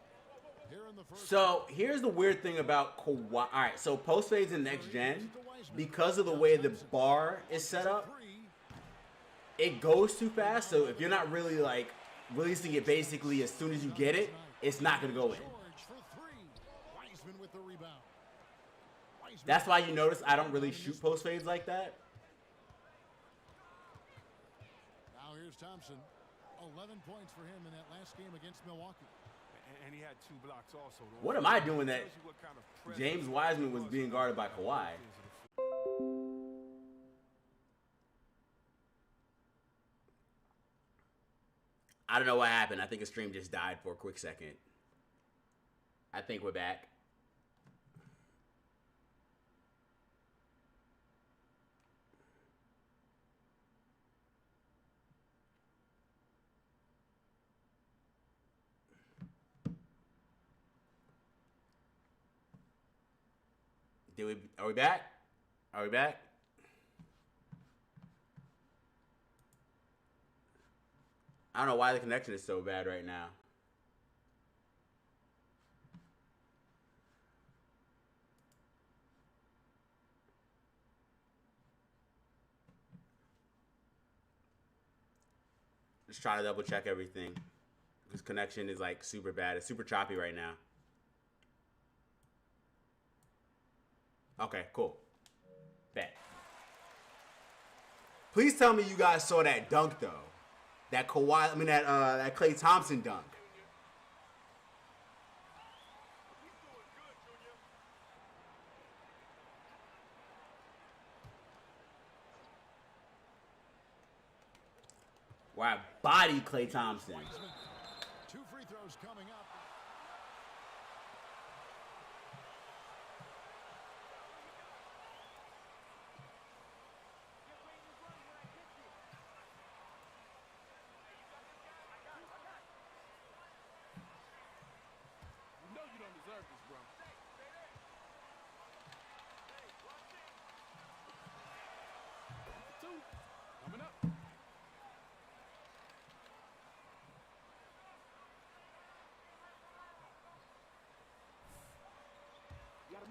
Here in the first. So here's the weird thing about Kawhi. All right, so post fades in next gen, because of the way the bar is set up, it goes too fast. So if you're not really like releasing it basically as soon as you get it, it's not gonna go in. That's why you notice I don't really shoot post fades like that. Now here's Thompson. 11 points for him in that last game against Milwaukee. And he had 2 blocks also. What am I doing that James Wiseman was being guarded by Kawhi? I don't know what happened. I think the stream just died for a quick second. I think we're back. Are we back? Are we back? I don't know why the connection is so bad right now. Just try to double check everything. This connection is like super bad. It's super choppy right now. Okay, cool. Bet. Please tell me you guys saw that dunk though. That that Klay Thompson dunk. Where I bodied Klay Thompson. 2 free throws coming up.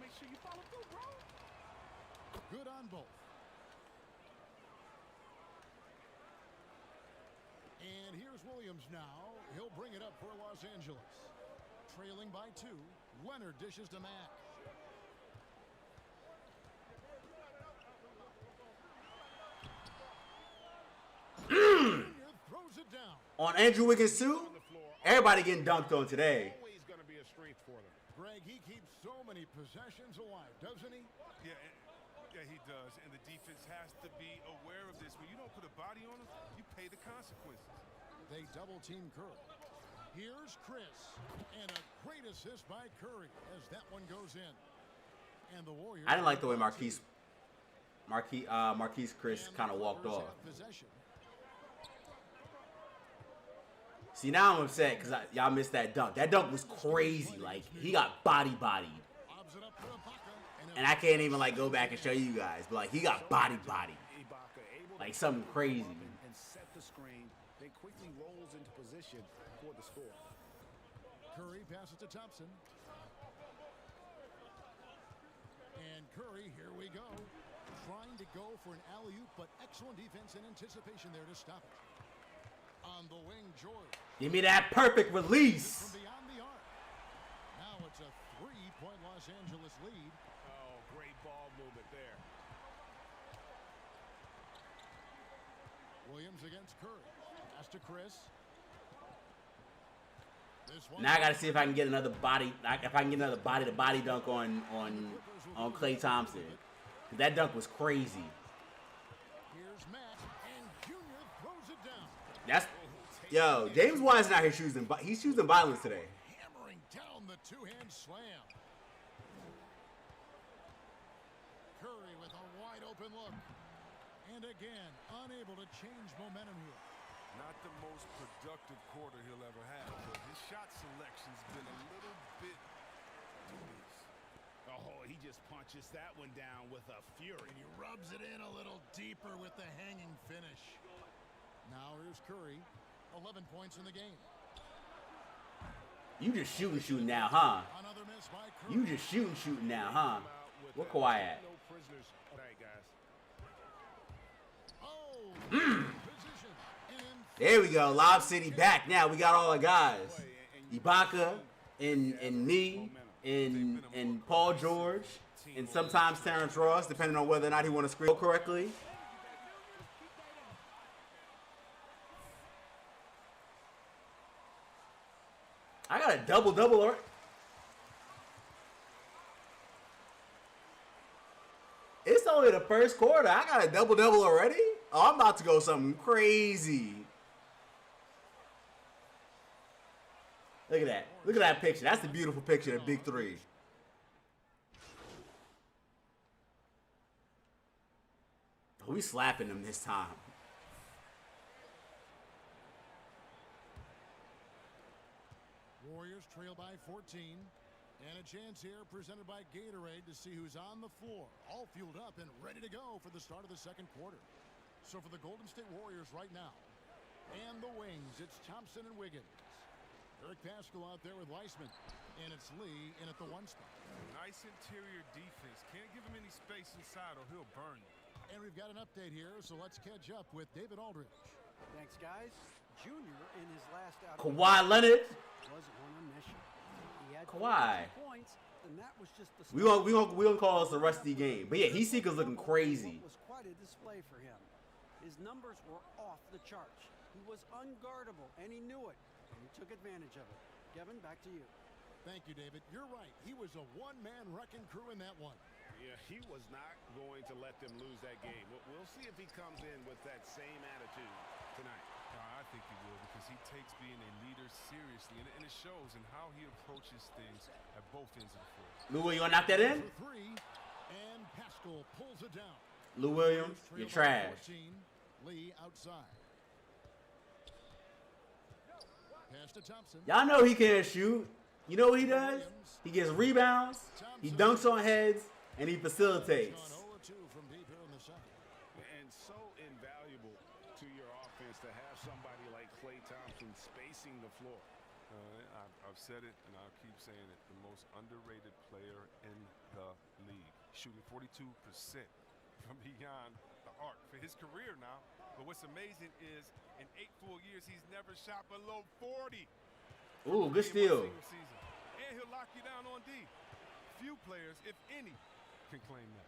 Make sure you follow through, bro. Good on both. And here's Williams now. He'll bring it up for Los Angeles. Trailing by 2. Leonard dishes to Mack. Throws it down. On Andrew Wiggins too? Everybody getting dunked on today. Always going to be a strength for them. Greg, he keeps so many possessions alive, doesn't he? Yeah, he does. And the defense has to be aware of this. When you don't put a body on him, you pay the consequences. They double-team Curry. Here's Chris. And a great assist by Curry as that one goes in. And the Warriors I didn't like the way Marquise Chris kind of walked off. See, now I'm upset because y'all missed that dunk. That dunk was crazy. Like, he got bodied. And I can't even, like, go back and show you guys. But, like, he got bodied. Like, something crazy. And set the screen. Then quickly rolls into position for the score. Curry passes to Thompson. And Curry, here we go. Trying to go for an alley-oop, but excellent defense and anticipation there to stop it. On the wing, George. Give me that perfect release. From beyond the arc. Now it's a 3-point Los Angeles lead. Oh, great ball movement there. Williams against Curry. Pass to Chris. Now I gotta see if I can get another body. If I can get another body-to-body dunk on Klay Thompson. That dunk was crazy. Here's Mack, and Junior throws it down. That's James Wise's not here choosing. He's choosing violence today. Hammering down the two-hand slam. Curry with a wide open look. And again, unable to change momentum here. Not the most productive quarter he'll ever have, but his shot selection's been a little bit dubious. Oh, he just punches that one down with a fury. And he rubs it in a little deeper with the hanging finish. Now here's Curry. 11 points in the game. You just shooting now, huh? Another miss by Curry. You just shooting now, huh? Where Kawhi at? No prisoners. All right, guys. Oh, position. And There we go. Lob City back. Now we got all our guys. Ibaka and me and Paul George and sometimes Terrence Ross, depending on whether or not he want to screen correctly. I got a double-double already. It's only the first quarter. I got a double-double already? Oh, I'm about to go something crazy. Look at that. Look at that picture. That's the beautiful picture of Big Three. Oh, we slapping them this time. Warriors trail by 14. And a chance here presented by Gatorade to see who's on the floor. All fueled up and ready to go for the start of the second quarter. So for the Golden State Warriors right now. And the wings, it's Thompson and Wiggins. Eric Pascal out there with Weissman. And it's Lee in at the one spot. Nice interior defense. Can't give him any space inside or he'll burn you. And we've got an update here, so let's catch up with David Aldridge. Thanks, guys. Junior in his last outing Kawhi Leonard. was on a mission. He had Kawhi. 42 points, and that was just the We gonna call this a rusty game. But yeah, Heat-Seeker's looking crazy. It was quite a display for him. His numbers were off the charts. He was unguardable, and he knew it. And he took advantage of it. Kevin, back to you. Thank you, David. You're right. He was a one-man wrecking crew in that one. Yeah, he was not going to let them lose that game. We'll see if he comes in with that same attitude tonight. I think he will because he takes being a leader seriously, and it shows in how he approaches things at both ends of the floor. Lou Williams, you wanna knock that in? For three, and Pascal pulls it down. Lou Williams, you're trash. 14, Lee outside. Pass to Thompson. Y'all know he can't shoot. You know what he does? He gets rebounds, he dunks on heads, and he facilitates. Gone 0-2 from deep here in the second. And so invaluable to your offense to have somebody like Klay Thompson spacing the floor. I've said it, and I'll keep saying it. The most underrated player in the league. Shooting 42% from beyond the arc for his career now. But what's amazing is in 8 full years, he's never shot below 40. Ooh, good steal. And he'll lock you down on D. Few players, if any, can claim that.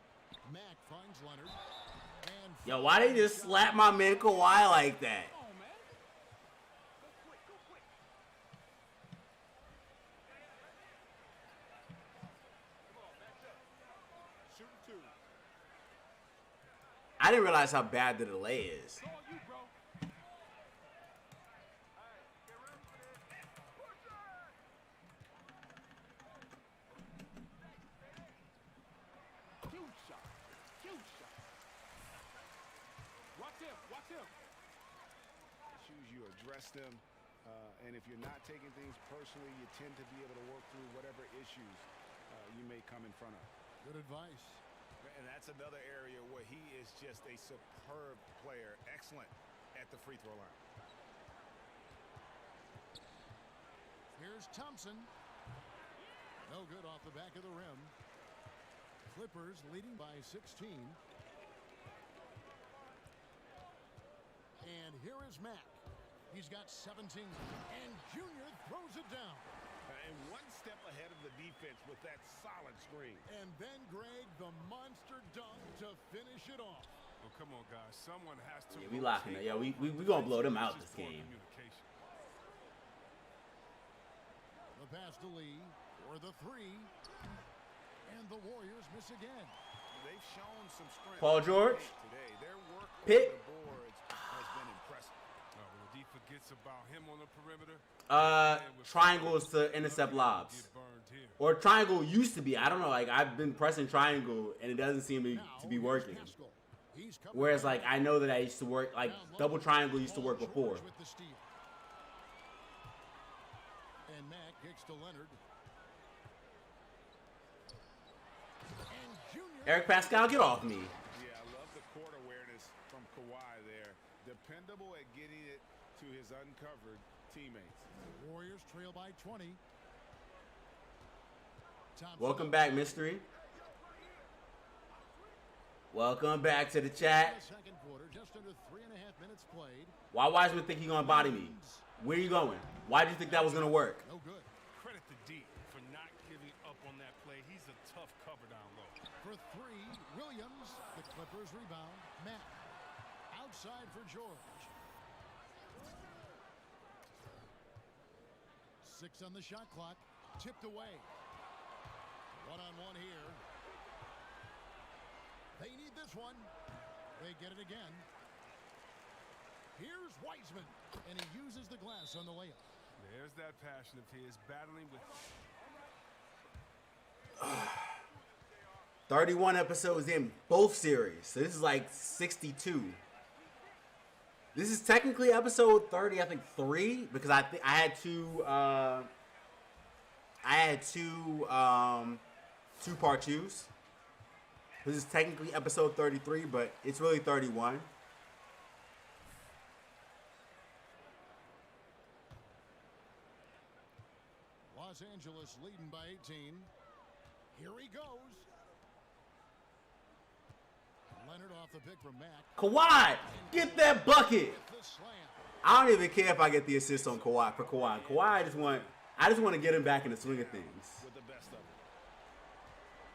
Mack finds Leonard. And Yo, why they just slap my man Kawhi like that? I didn't realize how bad the delay is. Issues, you address them. And if you're not taking things personally, you tend to be able to work through whatever issues you may come in front of. Good advice. And that's another area where he is just a superb player. Excellent at the free throw line. Here's Thompson. No good off the back of the rim. Clippers leading by 16. And here is Mack. He's got 17. And Junior throws it down. And one step ahead of the defense with that solid screen. And then, Greg, the monster dunk to finish it off. Well, come on, guys. Someone has to. Yeah, we locking it. Yeah, we gonna blow them out this game. The pass to Lee for the three. And the Warriors miss again. They've shown some strength. Paul George. Today. Their work Pick. on the boards has been impressive. When the D forgets about him on the perimeter. Triangles to intercept lobs. Or triangle used to be. I don't know. Like, I've been pressing triangle, and it doesn't seem to be working. Whereas, like, I know that I used to work, like, double triangle used to work before. And Mack kicks to Leonard. And Junior. Eric Pascal, get off me. Yeah, I love the court awareness from Kawhi there. Dependable at getting it to his uncovered teammates. Warriors trail by 20. Thompson. Welcome back, Mystery. Welcome back to the chat. Second quarter, just under 3.5 minutes played. Why Wiseman think he gonna body me? Where are you going? Why did you think that was gonna work? No good. Credit to D for not giving up on that play. He's a tough cover down low. For three, Williams. The Clippers rebound. Mack. Outside for George. 6 on the shot clock. Tipped away. One-on-one here. They need this one. They get it again. Here's Wiseman. And he uses the glass on the layup. There's that passion of his battling with. 31 episodes in both series. So this is like 62. This is technically episode 30, I think 3, because I had two two-part twos. This is technically episode 33, but it's really 31. Los Angeles leading by 18. Here he goes. Leonard off the pick from Mack. Kawhi, get that bucket. The slam. I don't even care if I get the assist on Kawhi for Kawhi. Kawhi, I just want to get him back in the swing of things. With the best of them.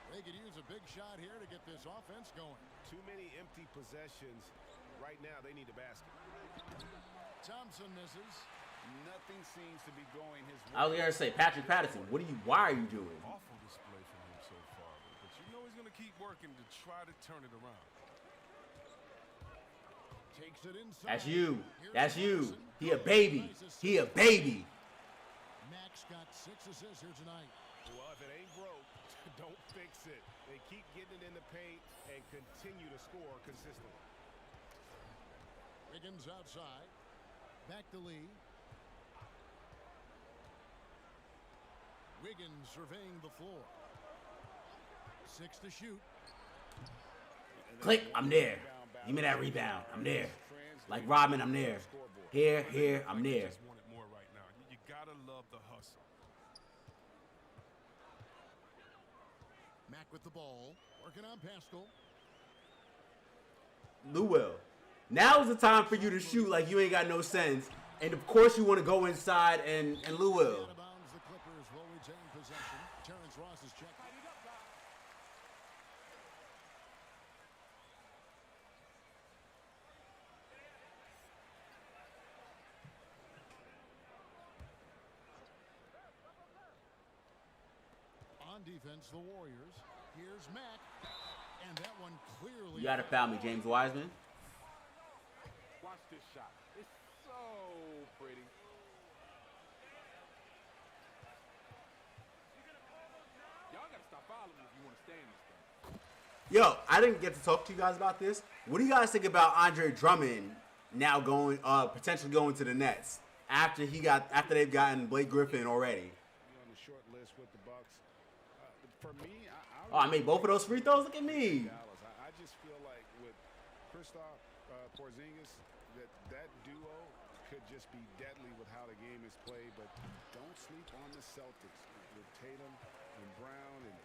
They could use a big shot here to get this offense going. Too many empty possessions. Right now, they need a basket. Thompson misses. Nothing seems to be going his way. I was gonna say, Patrick Patterson, why are you doing? Awful display from him so far, but you know he's going to keep working to try to turn it around. Takes it inside. That's you. Here's That's you. Thompson. He a baby. He a baby. Mack's got 6 assists here tonight. Well, if it ain't broke, don't fix it. They keep getting it in the paint and continue to score consistently. Wiggins outside. Back to Lee. Wiggins surveying the floor. 6 to shoot. Click, I'm there. Give me that rebound. I'm there. Like Rodman, I'm there. Here, I'm there. Just want it more right now. You gotta love the hustle. Mack with the ball. Working on Pascal. Lewell. Now is the time for you to shoot like you ain't got no sense. And of course you want to go inside and Lewell. Out of bounds, the Clippers will retain possession. Terrence Ross is checked. On defense, the Warriors. Here's Mack. And that one clearly. You gotta foul me, James Wiseman. Watch this shot. It's so pretty. Y'all gotta stop fouling me if you want to stay in this thing. Yo, I didn't get to talk to you guys about this. What do you guys think about Andre Drummond now going, potentially going to the Nets after they've gotten Blake Griffin already? On the short list with the Bucks. For me, I made both of those free throws. Look at me. I just feel like with Kristaps Porzingis, that duo could just be deadly with how the game is played. But don't sleep on the Celtics with Tatum and Brown and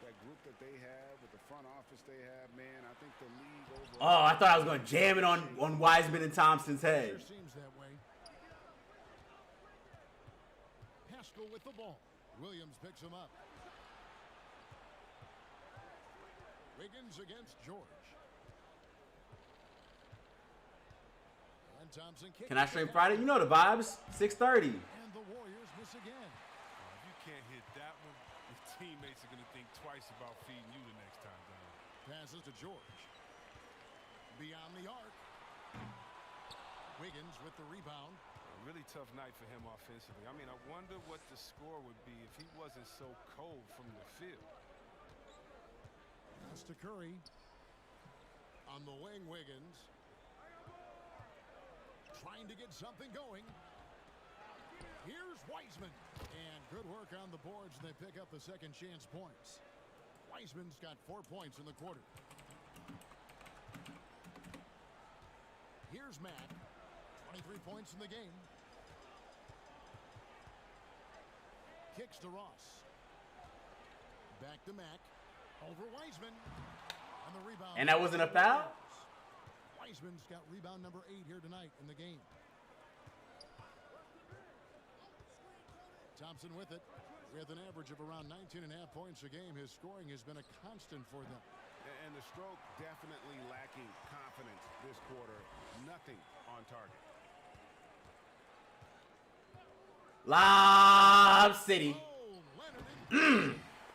that group that they have with the front office they have. Man, I think the league overall. Oh, I thought I was going to jam it on Wiseman and Thompson's head. Sure seems that way. Pascal with the ball. Williams picks him up. Wiggins against George. And Thompson kicks. Can I stream Friday? You know the vibes. 6:30. And the Warriors miss again. If you can't hit that one, your teammates are going to think twice about feeding you the next time down. Passes to George. Beyond the arc. Wiggins with the rebound. A really tough night for him offensively. I mean, I wonder what the score would be if he wasn't so cold from the field. Pass to Curry. On the wing, Wiggins. Trying to get something going. Here's Wiseman. And good work on the boards, and they pick up the second chance points. Wiseman's got 4 points in the quarter. Here's Mack. 23 points in the game. Kicks to Ross. Back to Mack. Over Wiseman. And the rebound. And that wasn't a foul? Wiseman's got rebound number 8 here tonight in the game. Thompson with it. With an average of around 19.5 points a game, his scoring has been a constant for them. And the stroke definitely lacking confidence this quarter. Nothing on target. Lob City. Oh, Leonard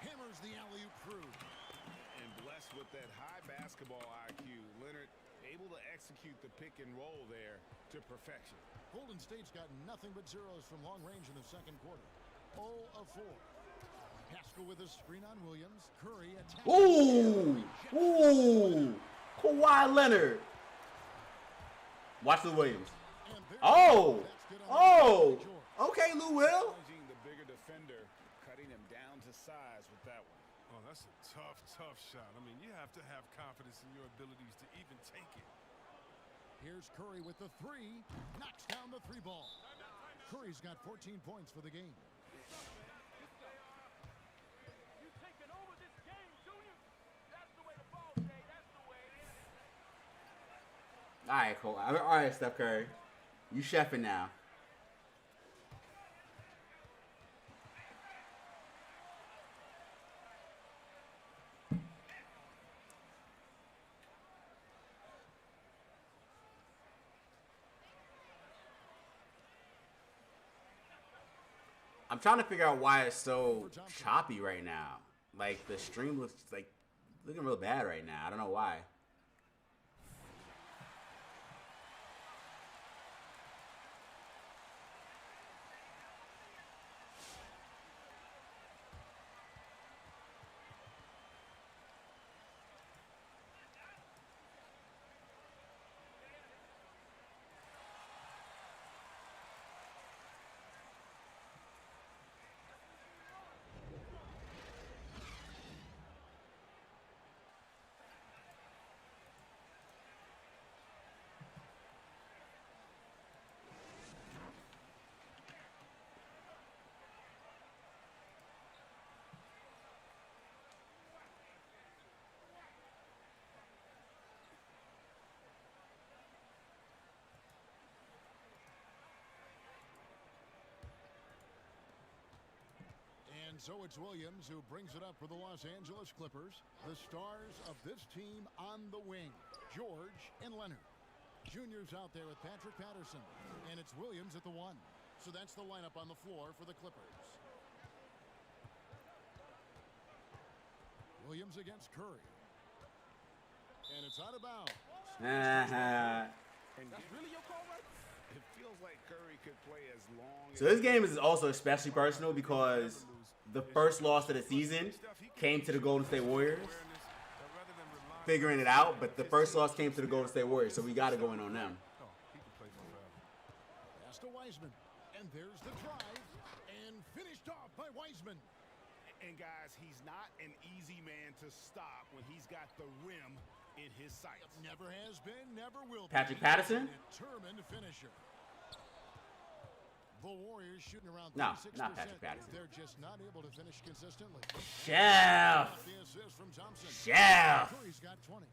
hammers the alley-oop through. And blessed with that high basketball IQ, Leonard able to execute the pick and roll there to perfection. Golden State's got nothing but zeros from long range in the second quarter. 0 of 4. Pascal with a screen on Williams. Curry attacks. Ooh. Kawhi Leonard. Watch the Williams. And there- Oh. That's good on Oh. George. Okay, Lou Will. Challenging the bigger defender, cutting him down to size with that one. Oh, that's a tough shot. I mean, you have to have confidence in your abilities to even take it. Here's Curry with the 3. Knocks down the 3 ball. Curry's got 14 points for the game. All right, Cole. All right, Steph Curry. You chefing now. I'm trying to figure out why it's so choppy right now. Like, the stream looks like looking real bad right now. I don't know why. And so it's Williams who brings it up for the Los Angeles Clippers. The stars of this team on the wing, George and Leonard. Junior's out there with Patrick Patterson. And it's Williams at the 1. So that's the lineup on the floor for the Clippers. Williams against Curry. And it's out of bounds. And that's really your call, right? It feels like Curry could play as long So this game is also especially personal because the first loss of the season came to the Golden State Warriors. figuring it out, but the first loss came to the Golden State Warriors, so we got to go in on them. Oh, he can play for forever. Pass to Wiseman. And there's the drive. And finished off by Wiseman. And guys, he's not an easy man to stop when he's got the rim in his sights. Never has been, never will be. Patrick Patterson? Determined finisher. The Warriors shooting around 36%. No, not Patrick Patterson. They're just not able to finish consistently. Chef! The assist from Thompson. Chef! Curry's got 20.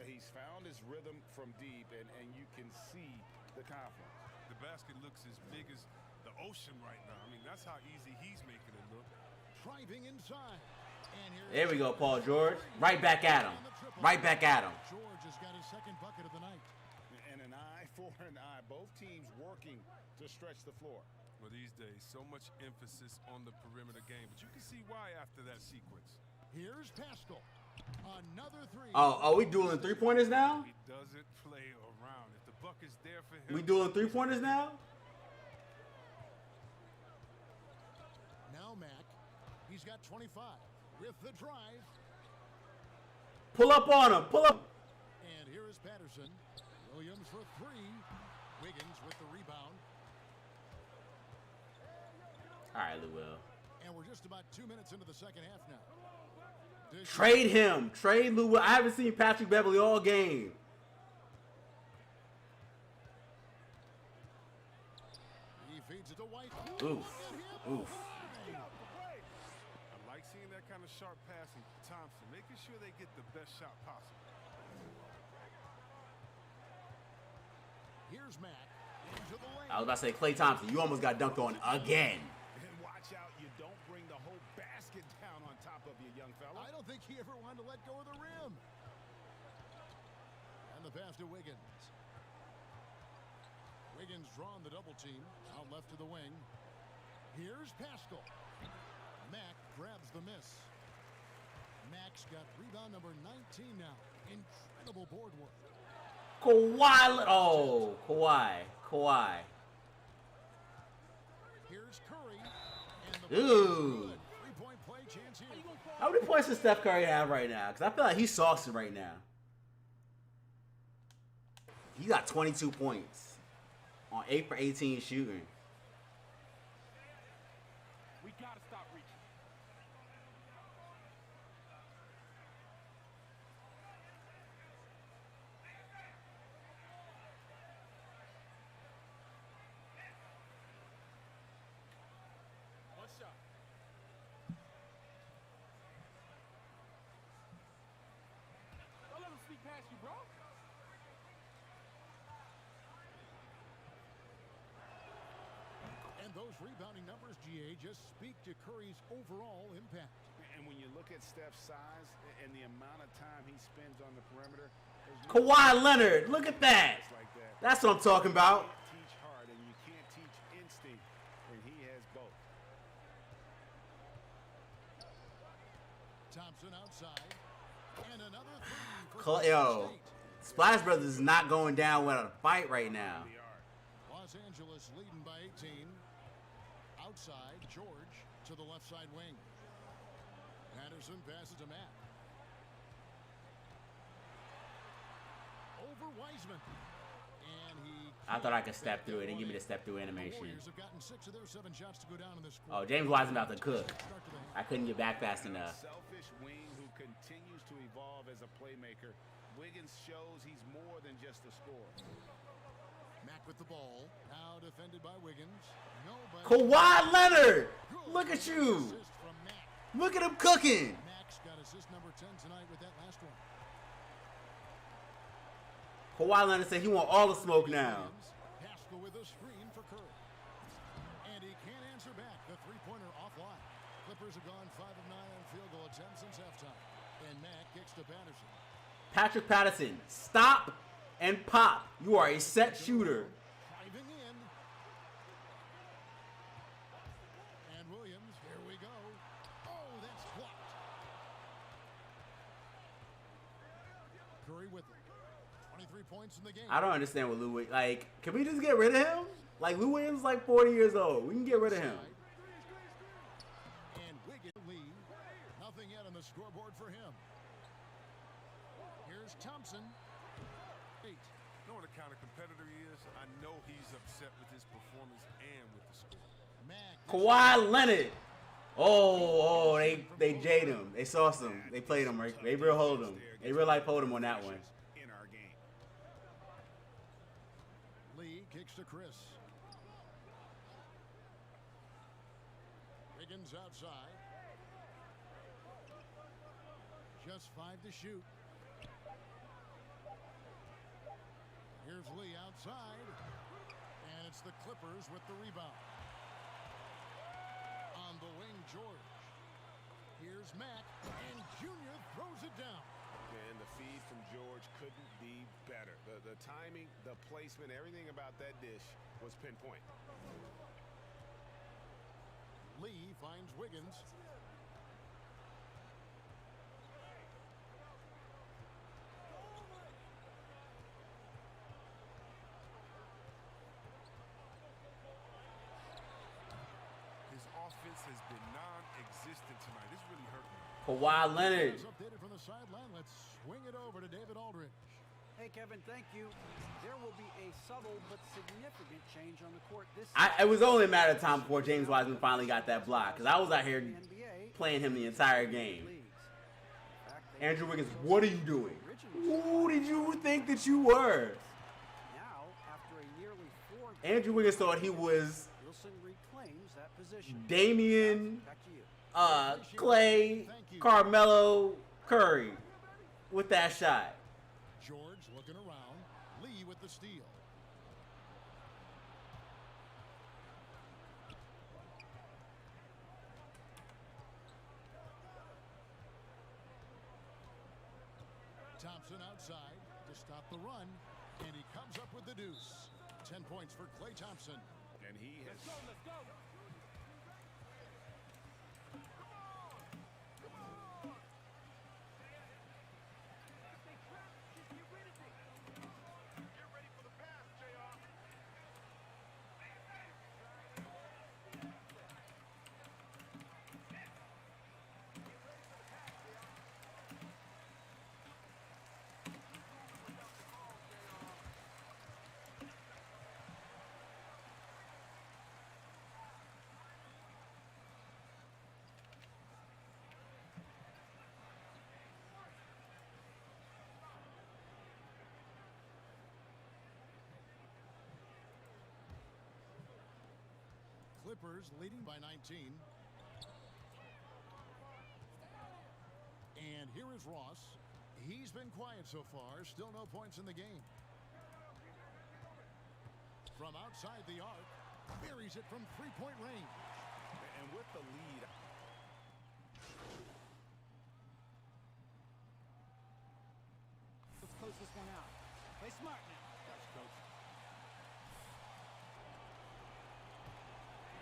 He's found his rhythm from deep, and you can see the confidence. The basket looks as big as the ocean right now. I mean, that's how easy he's making it look. Driving inside. And There we go, Paul George. Right back at him. Right back at him. George has got his second bucket of the night. And an eye for an eye. Both teams working to stretch the floor. Well, these days, so much emphasis on the perimeter game, but you can see why after that sequence. Here's Pascal. Another three. Oh, we dueling three-pointers now? He doesn't play around. If the buck is there for him. We dueling three-pointers now? Now Mack. He's got 25 with the drive. Pull up on him. Pull up. And here is Patterson. Williams for three. Wiggins with the rebound. All right, Lou Will. And we're just about 2 minutes into the second half now. Trade him. Trade Lou Will. I haven't seen Patrick Beverly all game. He feeds it to White. Oof. Oof. I like seeing that kind of sharp passing. Thompson, making sure they get the best shot possible. Here's Mack. Into the lane. I was about to say, Klay Thompson, you almost got dunked on again. And watch out, you don't bring the whole basket down on top of you, young fella. I don't think he ever wanted to let go of the rim. And the pass to Wiggins. Wiggins drawing the double team. Out left to the wing. Here's Pascal. Mack grabs the miss. Mack's got rebound number 19 now. Incredible board work. Kawhi. Oh, Kawhi. Here's Curry. And the Ooh. three-point play chance here. How many points does Steph Curry have right now? Because I feel like he's saucing right now. He got 22 points on 8 for 18 shooting. We got to stop reaching. One shot. Don't let him sneak past you, bro. And those rebounding numbers, GA, just speak to Curry's overall impact. And when you look at Steph's size and the amount of time he spends on the perimeter, Kawhi Leonard, look at that. like that. That's what I'm talking about. You can't teach hard and you can't teach instinct, and he has both. Thompson outside. And another three for Yo, State. Splash Brothers is not going down without a fight right now. Los Angeles leading by 18. Outside, George to the left side wing. Patterson passes to Mack. Over Wiseman. And he... I thought I could step through it and give me the step through The animation. Warriors have gotten 6 of their 7 shots to go down in this Oh, quarter. James Wiseman about to cook. Start to the half. I couldn't get back fast enough. Selfish wing who continues to evolve as a playmaker. Wiggins shows he's more than just a scorer. Mack with the ball. Now defended by Wiggins. Nobody. Kawhi Leonard, Good look at you. assist from Mack. Look at him cooking. Mack's got assist number 10 tonight with that last one. Kawhi Leonard said he want all the smoke now. Pascal with a screen for Curry. And he can't answer back. The three-pointer offline. Clippers have gone 5 of 9 on field goal attempts since halftime. And Mack kicks to Patterson. Patrick Patterson, stop and pop. You are a set shooter. Driving in. And Williams, here we go. Oh, that's blocked. Curry with it. 23 points in the game. I don't understand what Lou, like, can we just get rid of him? Like, Lou Williams is like 40 years old. We can get rid of him. And Wiggins lead. Nothing yet on the scoreboard for him. Here's Thompson. 8. Knowing the kind of competitor he is, I know he's upset with his performance and with the score. Mack. Kawhi Leonard. Oh, they jade him. They sauced him. They played him. Right? They real hold him. They real life hold him on that one. In our game. Lee kicks to Chris. Wiggins outside. Just 5 to shoot. Here's Lee outside. And it's the Clippers with the rebound. On the wing, George. Here's Mack. And Junior throws it down. And the feed from George couldn't be better. The timing, the placement, everything about that dish was pinpoint. Lee finds Wiggins. His offense has been non-existent tonight. This really hurt me. Kawhi Leonard. Updated from the sideline. Let's swing it over to David Aldridge. Hey, Kevin, thank you. There will be a subtle but significant change on the court this It was only a matter of time before James Wiseman finally got that block, because I was out here playing him the entire game. Andrew Wiggins, what are you doing? Who did you think that you were? Now, after a nearly 4 Andrew Wiggins thought he was Wilson reclaims that position. Damian, Back to you. Clay, Carmelo, Curry with that shot. George looking around. Lee with the steal. Thompson outside to stop the run. And he comes up with the deuce. 10 points for Klay Thompson. And he has... Clippers leading by 19. And here is Ross. He's been quiet so far. Still no points in the game. From outside the arc, buries it from three-point range. And with the lead... Let's close this one out. Play smart now.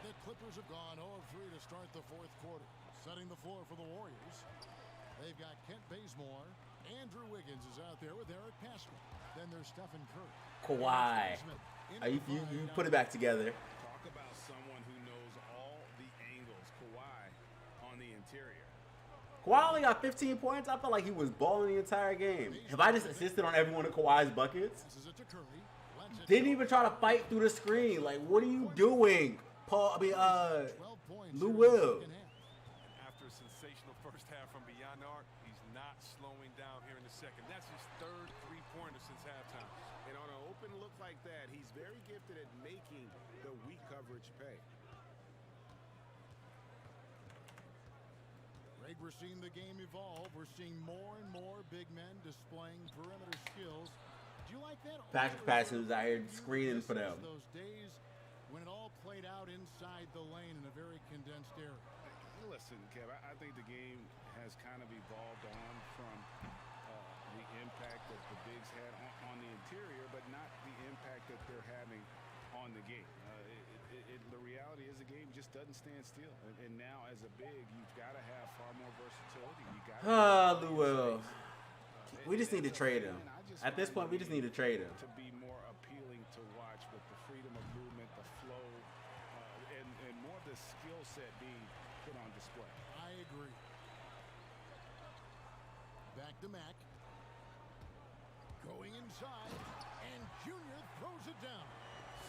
The Clippers have gone 0-3 to start the fourth quarter. Setting the floor for the Warriors. They've got Kent Bazemore. Andrew Wiggins is out there with Eric Pascal. Then there's Stephen Curry. Kawhi. You put it back together. Talk about someone who knows all the angles. Kawhi on the interior. Kawhi only got 15 points. I felt like he was balling the entire game. Have I just assisted on every one of Kawhi's buckets? Didn't even try to fight through the screen. Like, what are you doing? Lou Will. After a sensational first half from beyond the arc, he's not slowing down here in the second. That's his third three-pointer since halftime. And on an open look like that, he's very gifted at making the weak coverage pay. Greg, we're seeing the game evolve. We're seeing more and more big men displaying perimeter skills. Do you like that? Patrick Patterson was out here screening for them. Those days when it all played out inside the lane in a very condensed area. Listen, Kev, I think the game has kind of evolved on from the impact that the bigs had on the interior, but not the impact that they're having on the game. The reality is the game just doesn't stand still. And now, as a big, you've got to have far more versatility. You got Lou Will. We just need to trade him. At this point, we just need to trade him. To be more appealing to watch with the freedom of movement, the flow, and more of the skill set being put on display. I agree. Back to Mack. Going inside, and Junior throws it down.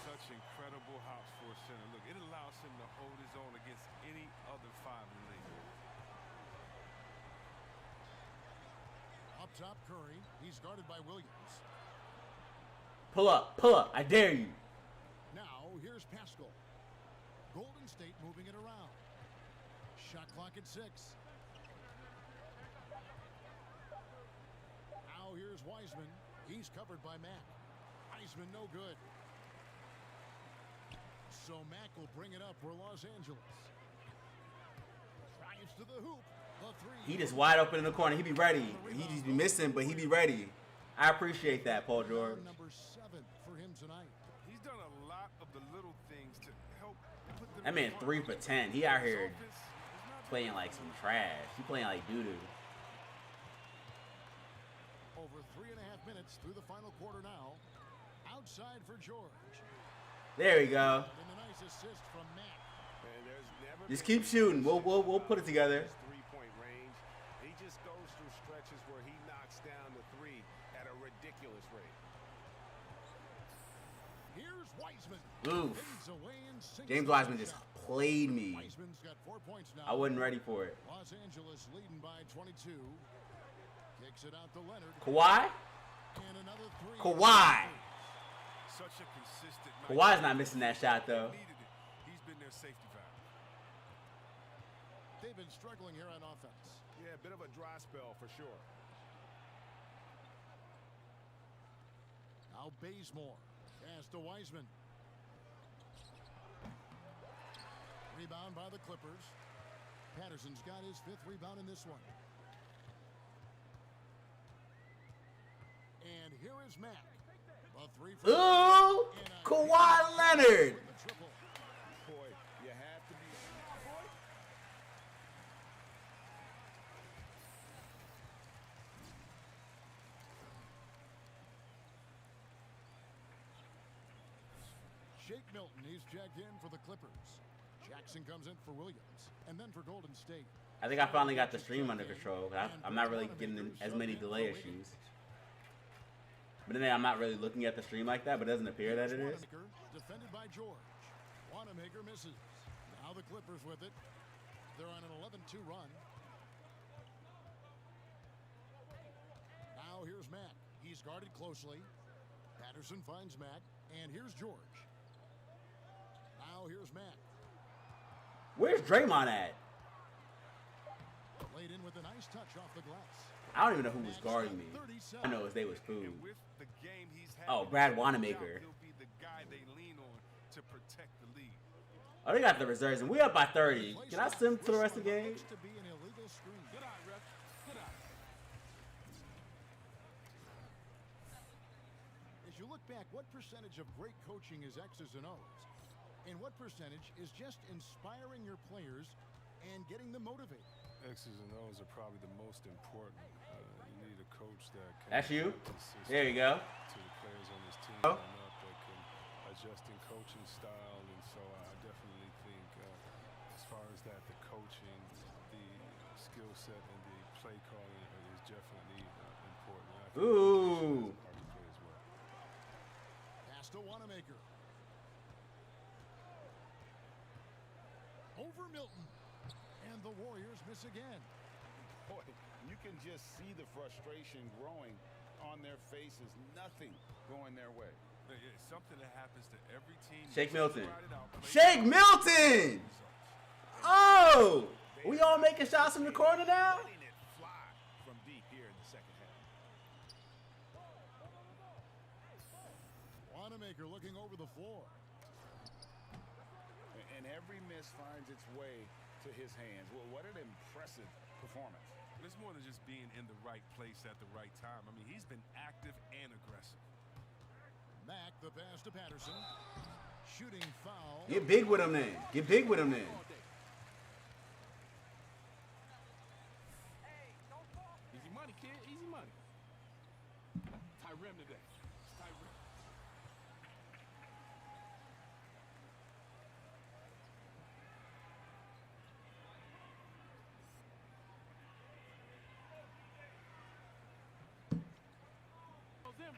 Such incredible hops for a center. Look, it allows him to hold his own against any other 5 in the league. Up top, Curry. He's guarded by Williams. Pull up. I dare you. Now, here's Pascal. Golden State moving it around. Shot clock at 6. Now, here's Wiseman. He's covered by Mack. Wiseman, no good. So Mack will bring it up for Los Angeles. Drives to the hoop. The three. He just wide open in the corner. He be ready. He just be missing, but he be ready. I appreciate that, Paul George. Number 7 for him tonight. He's done a lot of the little things to help put them. That man 3 for 10. He out here playing like some trash. He playing like doo-doo. Over 3.5 minutes through the final quarter now. Outside for George. There we go. And a nice assist from Mack. Just keep shooting. We'll put it together. Three-point range. He just goes through stretches where he knocks down the 3 at a ridiculous rate. Here's Wiseman. Oof. Fades away and sinks James the Wiseman just shot. played me. Wiseman's got 4 points now. I wasn't ready for it. Los Angeles leading by 22. Kicks it out to Leonard. Kawhi? And another 3. Kawhi. Such a consistent. Kawhi's not missing that shot, though. Needed it. He's been their safety valve. They've been struggling here on offense. Yeah, a bit of a dry spell for sure. Now Bazemore. Pass to Wiseman. Rebound by the Clippers. Patterson's got his 5th rebound in this one. And here is Mack. A 3 for Ooh! Kawhi Leonard! Boy, you have to be. Shake Milton, he's jacked in for the Clippers. Jackson comes in for Williams, and then for Golden State. I think I finally got the stream under control. I'm not really getting as many delay issues. But then I'm not really looking at the stream like that, but it doesn't appear that it is. Wanamaker, defended by George. Wanamaker misses. Now the Clippers with it. They're on an 11-2 run. Now here's Mack. He's guarded closely. Patterson finds Mack, and here's George. Now here's Mack. Where's Draymond at? Laid in with a nice touch off the glass. I don't even know who was guarding me. I know his name was Food. And with the game he's had, Oh, Brad Wanamaker. He'll be the guy they lean on to protect the lead. Oh, they got the reserves, and we up by 30. Can I sim to the rest of the game? Looks to be an illegal screen. Good eye, ref. Good eye. As you look back, what percentage of great coaching is X's and O's? And what percentage is just inspiring your players and getting them motivated? X's and O's are probably the most important. You need a coach that can. That's you? Consistent There you go. To the players on his team, Oh. that can adjust in coaching style, and so I definitely think, as far as that, the coaching, the skill set, and the play calling is definitely important. I think Ooh. that's a part to play as well. Pass to Wanamaker. Over Milton. And the Warriors miss again. Boy, you can just see the frustration growing on their faces. Nothing going their way. It's something that happens to every team. Shake You Milton. ride it out, play Shake it out. Milton! Oh! We all making shots from the corner now? Letting it fly from deep here in the second half. Wanamaker looking over the floor. And every miss finds its way to his hands. Well, what an impressive performance. But it's more than just being in the right place at the right time. I mean, he's been active and aggressive. Mack, the pass to Patterson. Shooting foul. Get big with him then. Get big with him then. Easy money, kid. Easy money. Tyrem today. It's Tyrem. Goes in,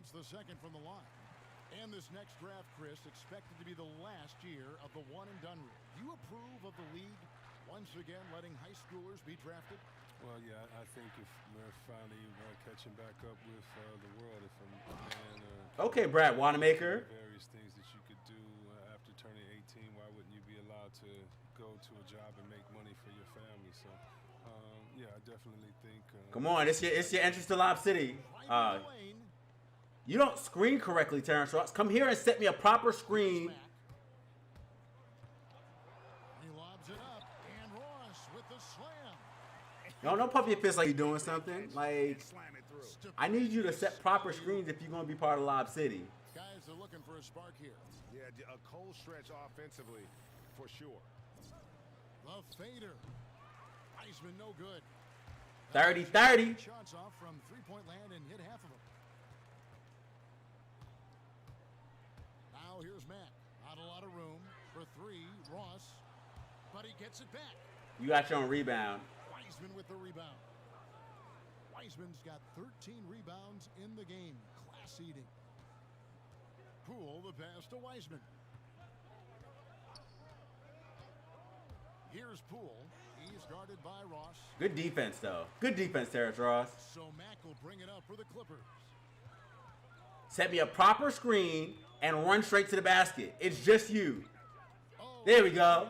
Attempts the second from the line. And this next draft, Chris, expected to be the last year of the one-and-done rule. Do you approve of the league once again letting high schoolers be drafted? Well, yeah, I think if we're finally catching back up with the world, if a man Okay, Brad Wanamaker. various things that you could do after turning 18, why wouldn't you be allowed to go to a job and make money for your family? So, yeah, I definitely think. Come on, it's your entrance to Lob City. You don't screen correctly, Terrence Ross. Come here and set me a proper screen. He lobs it up, and Ross with the slam. No, don't pump your fist like you're doing something. Like, I need you to set proper screens if you're going to be part of Lob City. Guys are looking for a spark here. Yeah, a cold stretch offensively, for sure. The fader. Wiseman no good. 30-30. Shots off from three-point land and hit half of them. Now here's Mack. Not a lot of room for three. Ross. But he gets it back. You got your own rebound. Wiseman with the rebound. Wiseman's got 13 rebounds in the game. Class eating. Poole the pass to Wiseman. Here's Poole. He's guarded by Ross. Good defense, though. Good defense, Terrence Ross. So Mack will bring it up for the Clippers. Set me a proper screen and run straight to the basket. It's just you. There we go.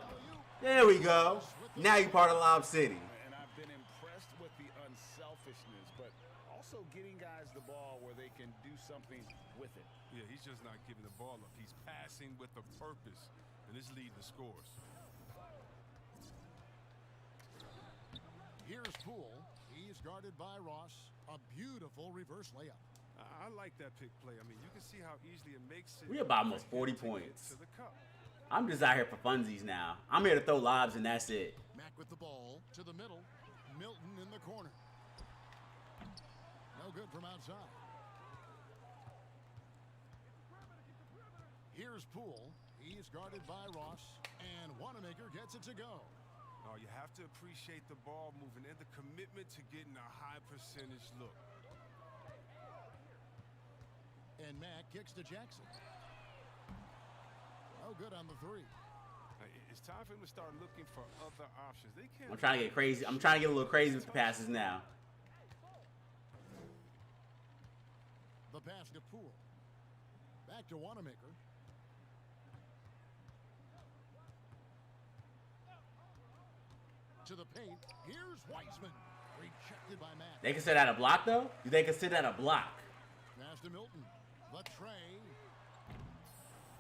There we go. Now you're part of Lob City. And I've been impressed with the unselfishness, but also getting guys the ball where they can do something with it. Yeah, he's just not giving the ball up. He's passing with a purpose, and this lead the scores. Here's Poole. He's guarded by Ross. A beautiful reverse layup. I like that pick play. I mean, you can see how easily it makes it. We about almost 40 points. To the cup. I'm just out here for funsies now. I'm here to throw lobs and that's it. Mack with the ball to the middle. Milton in the corner. No good from outside. Here's Poole. He's guarded by Ross. And Wanamaker gets it to go. Oh, you have to appreciate the ball moving and the commitment to getting a high percentage look. And Mack kicks to Jackson. No good on the three. It's time for him to start looking for other options. They can't. I'm trying to get crazy. I'm trying to get a little crazy with the passes now. The pass to Poole. Back to Wanamaker. To the paint. Here's Wiseman. Rejected by Mack. They consider that a block, though? Do they consider that a block? Pass to Milton. The tray.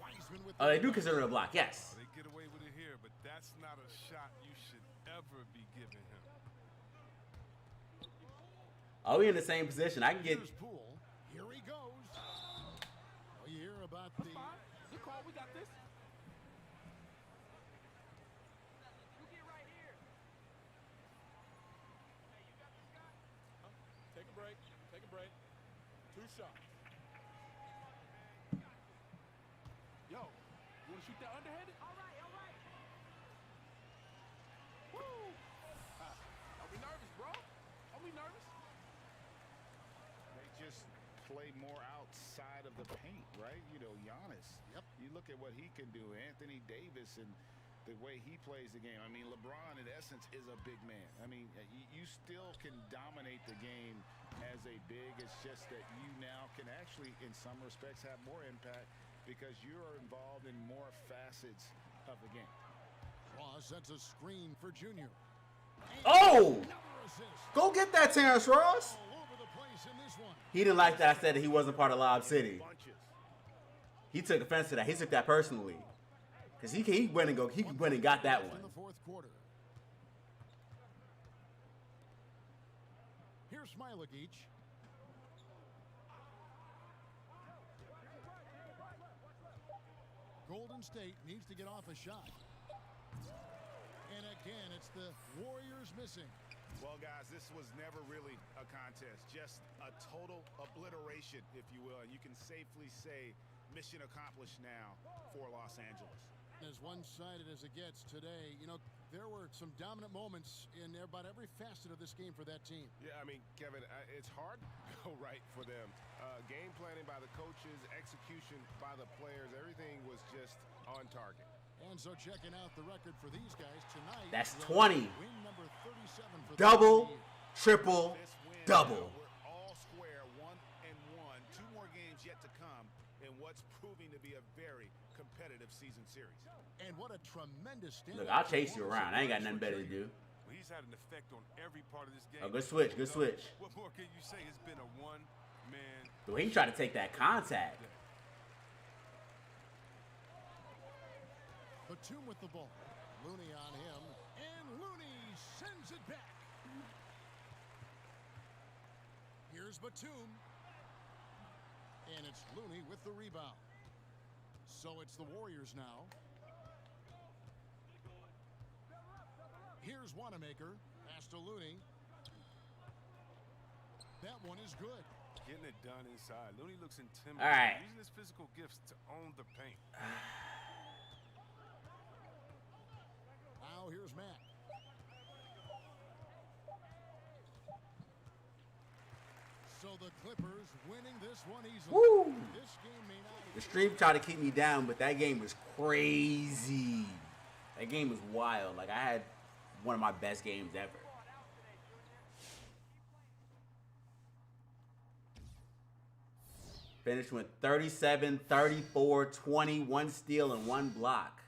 Wiseman with Oh, they do consider it a block, yes. They get away with it here, but that's not a shot you should ever be giving him. Oh, we in the same position. I can get. Here's Poole. Here he goes. Well, you hear about the. Good call. We got this. Take a break. Take a break. 2 shots. Yo, you want to shoot that underhanded? All right, all right. Woo! Are we nervous, bro? Are we nervous? They just play more outside of the paint, right? You know, Giannis. Yep. You look at what he can do. Anthony Davis and the way he plays the game. I mean, LeBron, in essence, is a big man. I mean, you still can dominate the game as a big. It's just that you now can actually, in some respects, have more impact because you are involved in more facets of the game. Ross sets a screen for Junior. Oh! Another assist. Go get that, Terrence Ross. All over the place in this one. He didn't like that I said that he wasn't part of Lob City. Bunches. He took offense to that. He took that personally. Because he went and got that In one. the fourth quarter. Here's Mycareer. Golden State needs to get off a shot. And again, it's the Warriors missing. Well, guys, this was never really a contest. Just a total obliteration, if you will. And you can safely say mission accomplished now for Los Angeles. As one-sided as it gets today, you know, there were some dominant moments in about every facet of this game for that team. Yeah, I mean, Kevin, it's hard to go right for them. Game planning by the coaches, execution by the players, everything was just on target. And so checking out the record for these guys tonight. That's 20. Win number 37 for Double, triple, double. We're all square, 1-1. 2 more games yet to come in what's proving to be a very competitive season series. And what a tremendous stand. Look, I'll chase you around. I ain't got nothing better to do. Well, he's had an effect on every part of this game. Oh, good switch, good switch. What more can you say? It's been a one-man. But he tried to take that contact. Batum with the ball. Looney on him. And Looney sends it back. Here's Batum. And it's Looney with the rebound. So it's the Warriors now. Here's Wanamaker. Pass to Looney. That one is good. Getting it done inside. Looney looks intimidating. All right. Using his physical gifts to own the paint. Now here's Mack. So the Clippers winning this one easily. Woo! This game may not The stream tried to keep me down, but that game was crazy. That game was wild. Like, I had one of my best games ever. Finished with 37, 34, 20, 1 steal, and 1 block.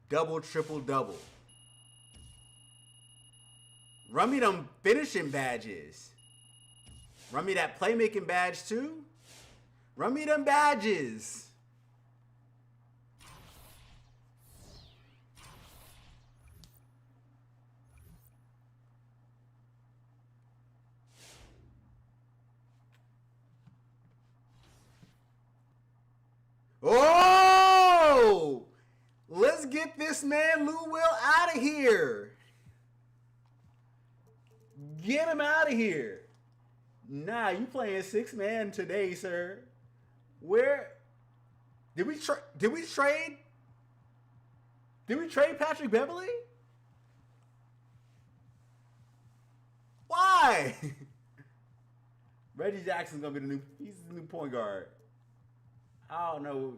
Double, triple, double. Run me them finishing badges. Run me that playmaking badge too. Run me them badges. Oh! Let's get this man Lou Will out of here. Get him out of here. Nah, you playing 6-man today, sir. Where did we trade? Did we trade Patrick Beverly? Why? Reggie Jackson's gonna be he's the new point guard. I don't know.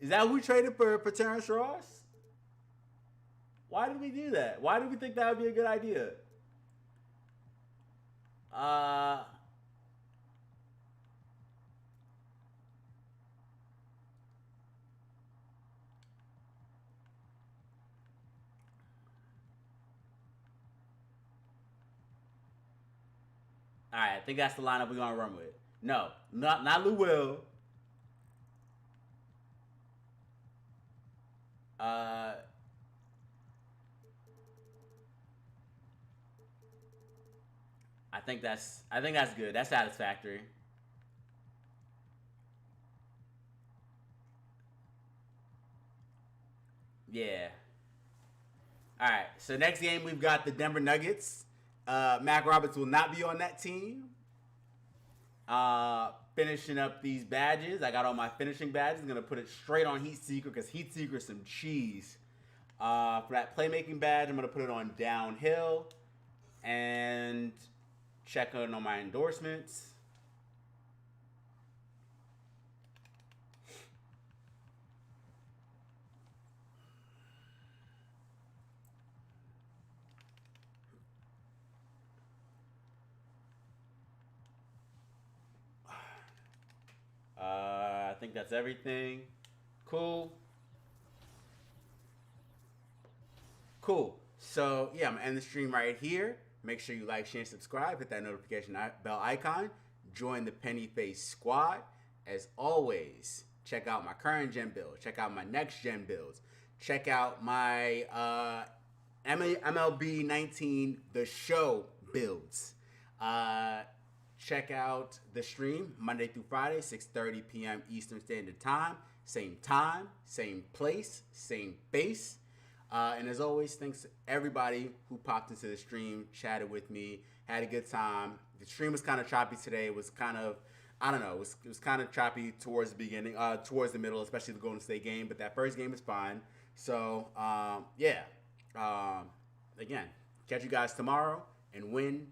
Is that who we traded for Terrence Ross? Why did we do that? Why did we think that would be a good idea? All right, I think that's the lineup we're gonna run with. No, not Lou Will. I think that's good. That's satisfactory. Yeah. All right. So next game we've got the Denver Nuggets. Mack Roberts will not be on that team. Finishing up these badges. I got all my finishing badges. I'm gonna put it straight on Heat Seeker because Heat Seeker's some cheese. For that playmaking badge, I'm gonna put it on Downhill and check on my endorsements. I think that's everything. Cool. So, yeah, I'm going to end the stream right here. Make sure you like, share, and subscribe. Hit that notification bell icon. Join the Penny Face Squad. As always, check out my current gen build. Check out my next gen builds. Check out my MLB 19 The Show builds. Check out the stream Monday through Friday, 6:30 p.m. Eastern Standard Time. Same place, same base. And as always, thanks to everybody who popped into the stream, chatted with me, had a good time. The stream was kind of choppy today. It was kind of, I don't know. It was kind of choppy towards the beginning, towards the middle, especially the Golden State game. But that first game is fine. So, yeah. Again, catch you guys tomorrow and win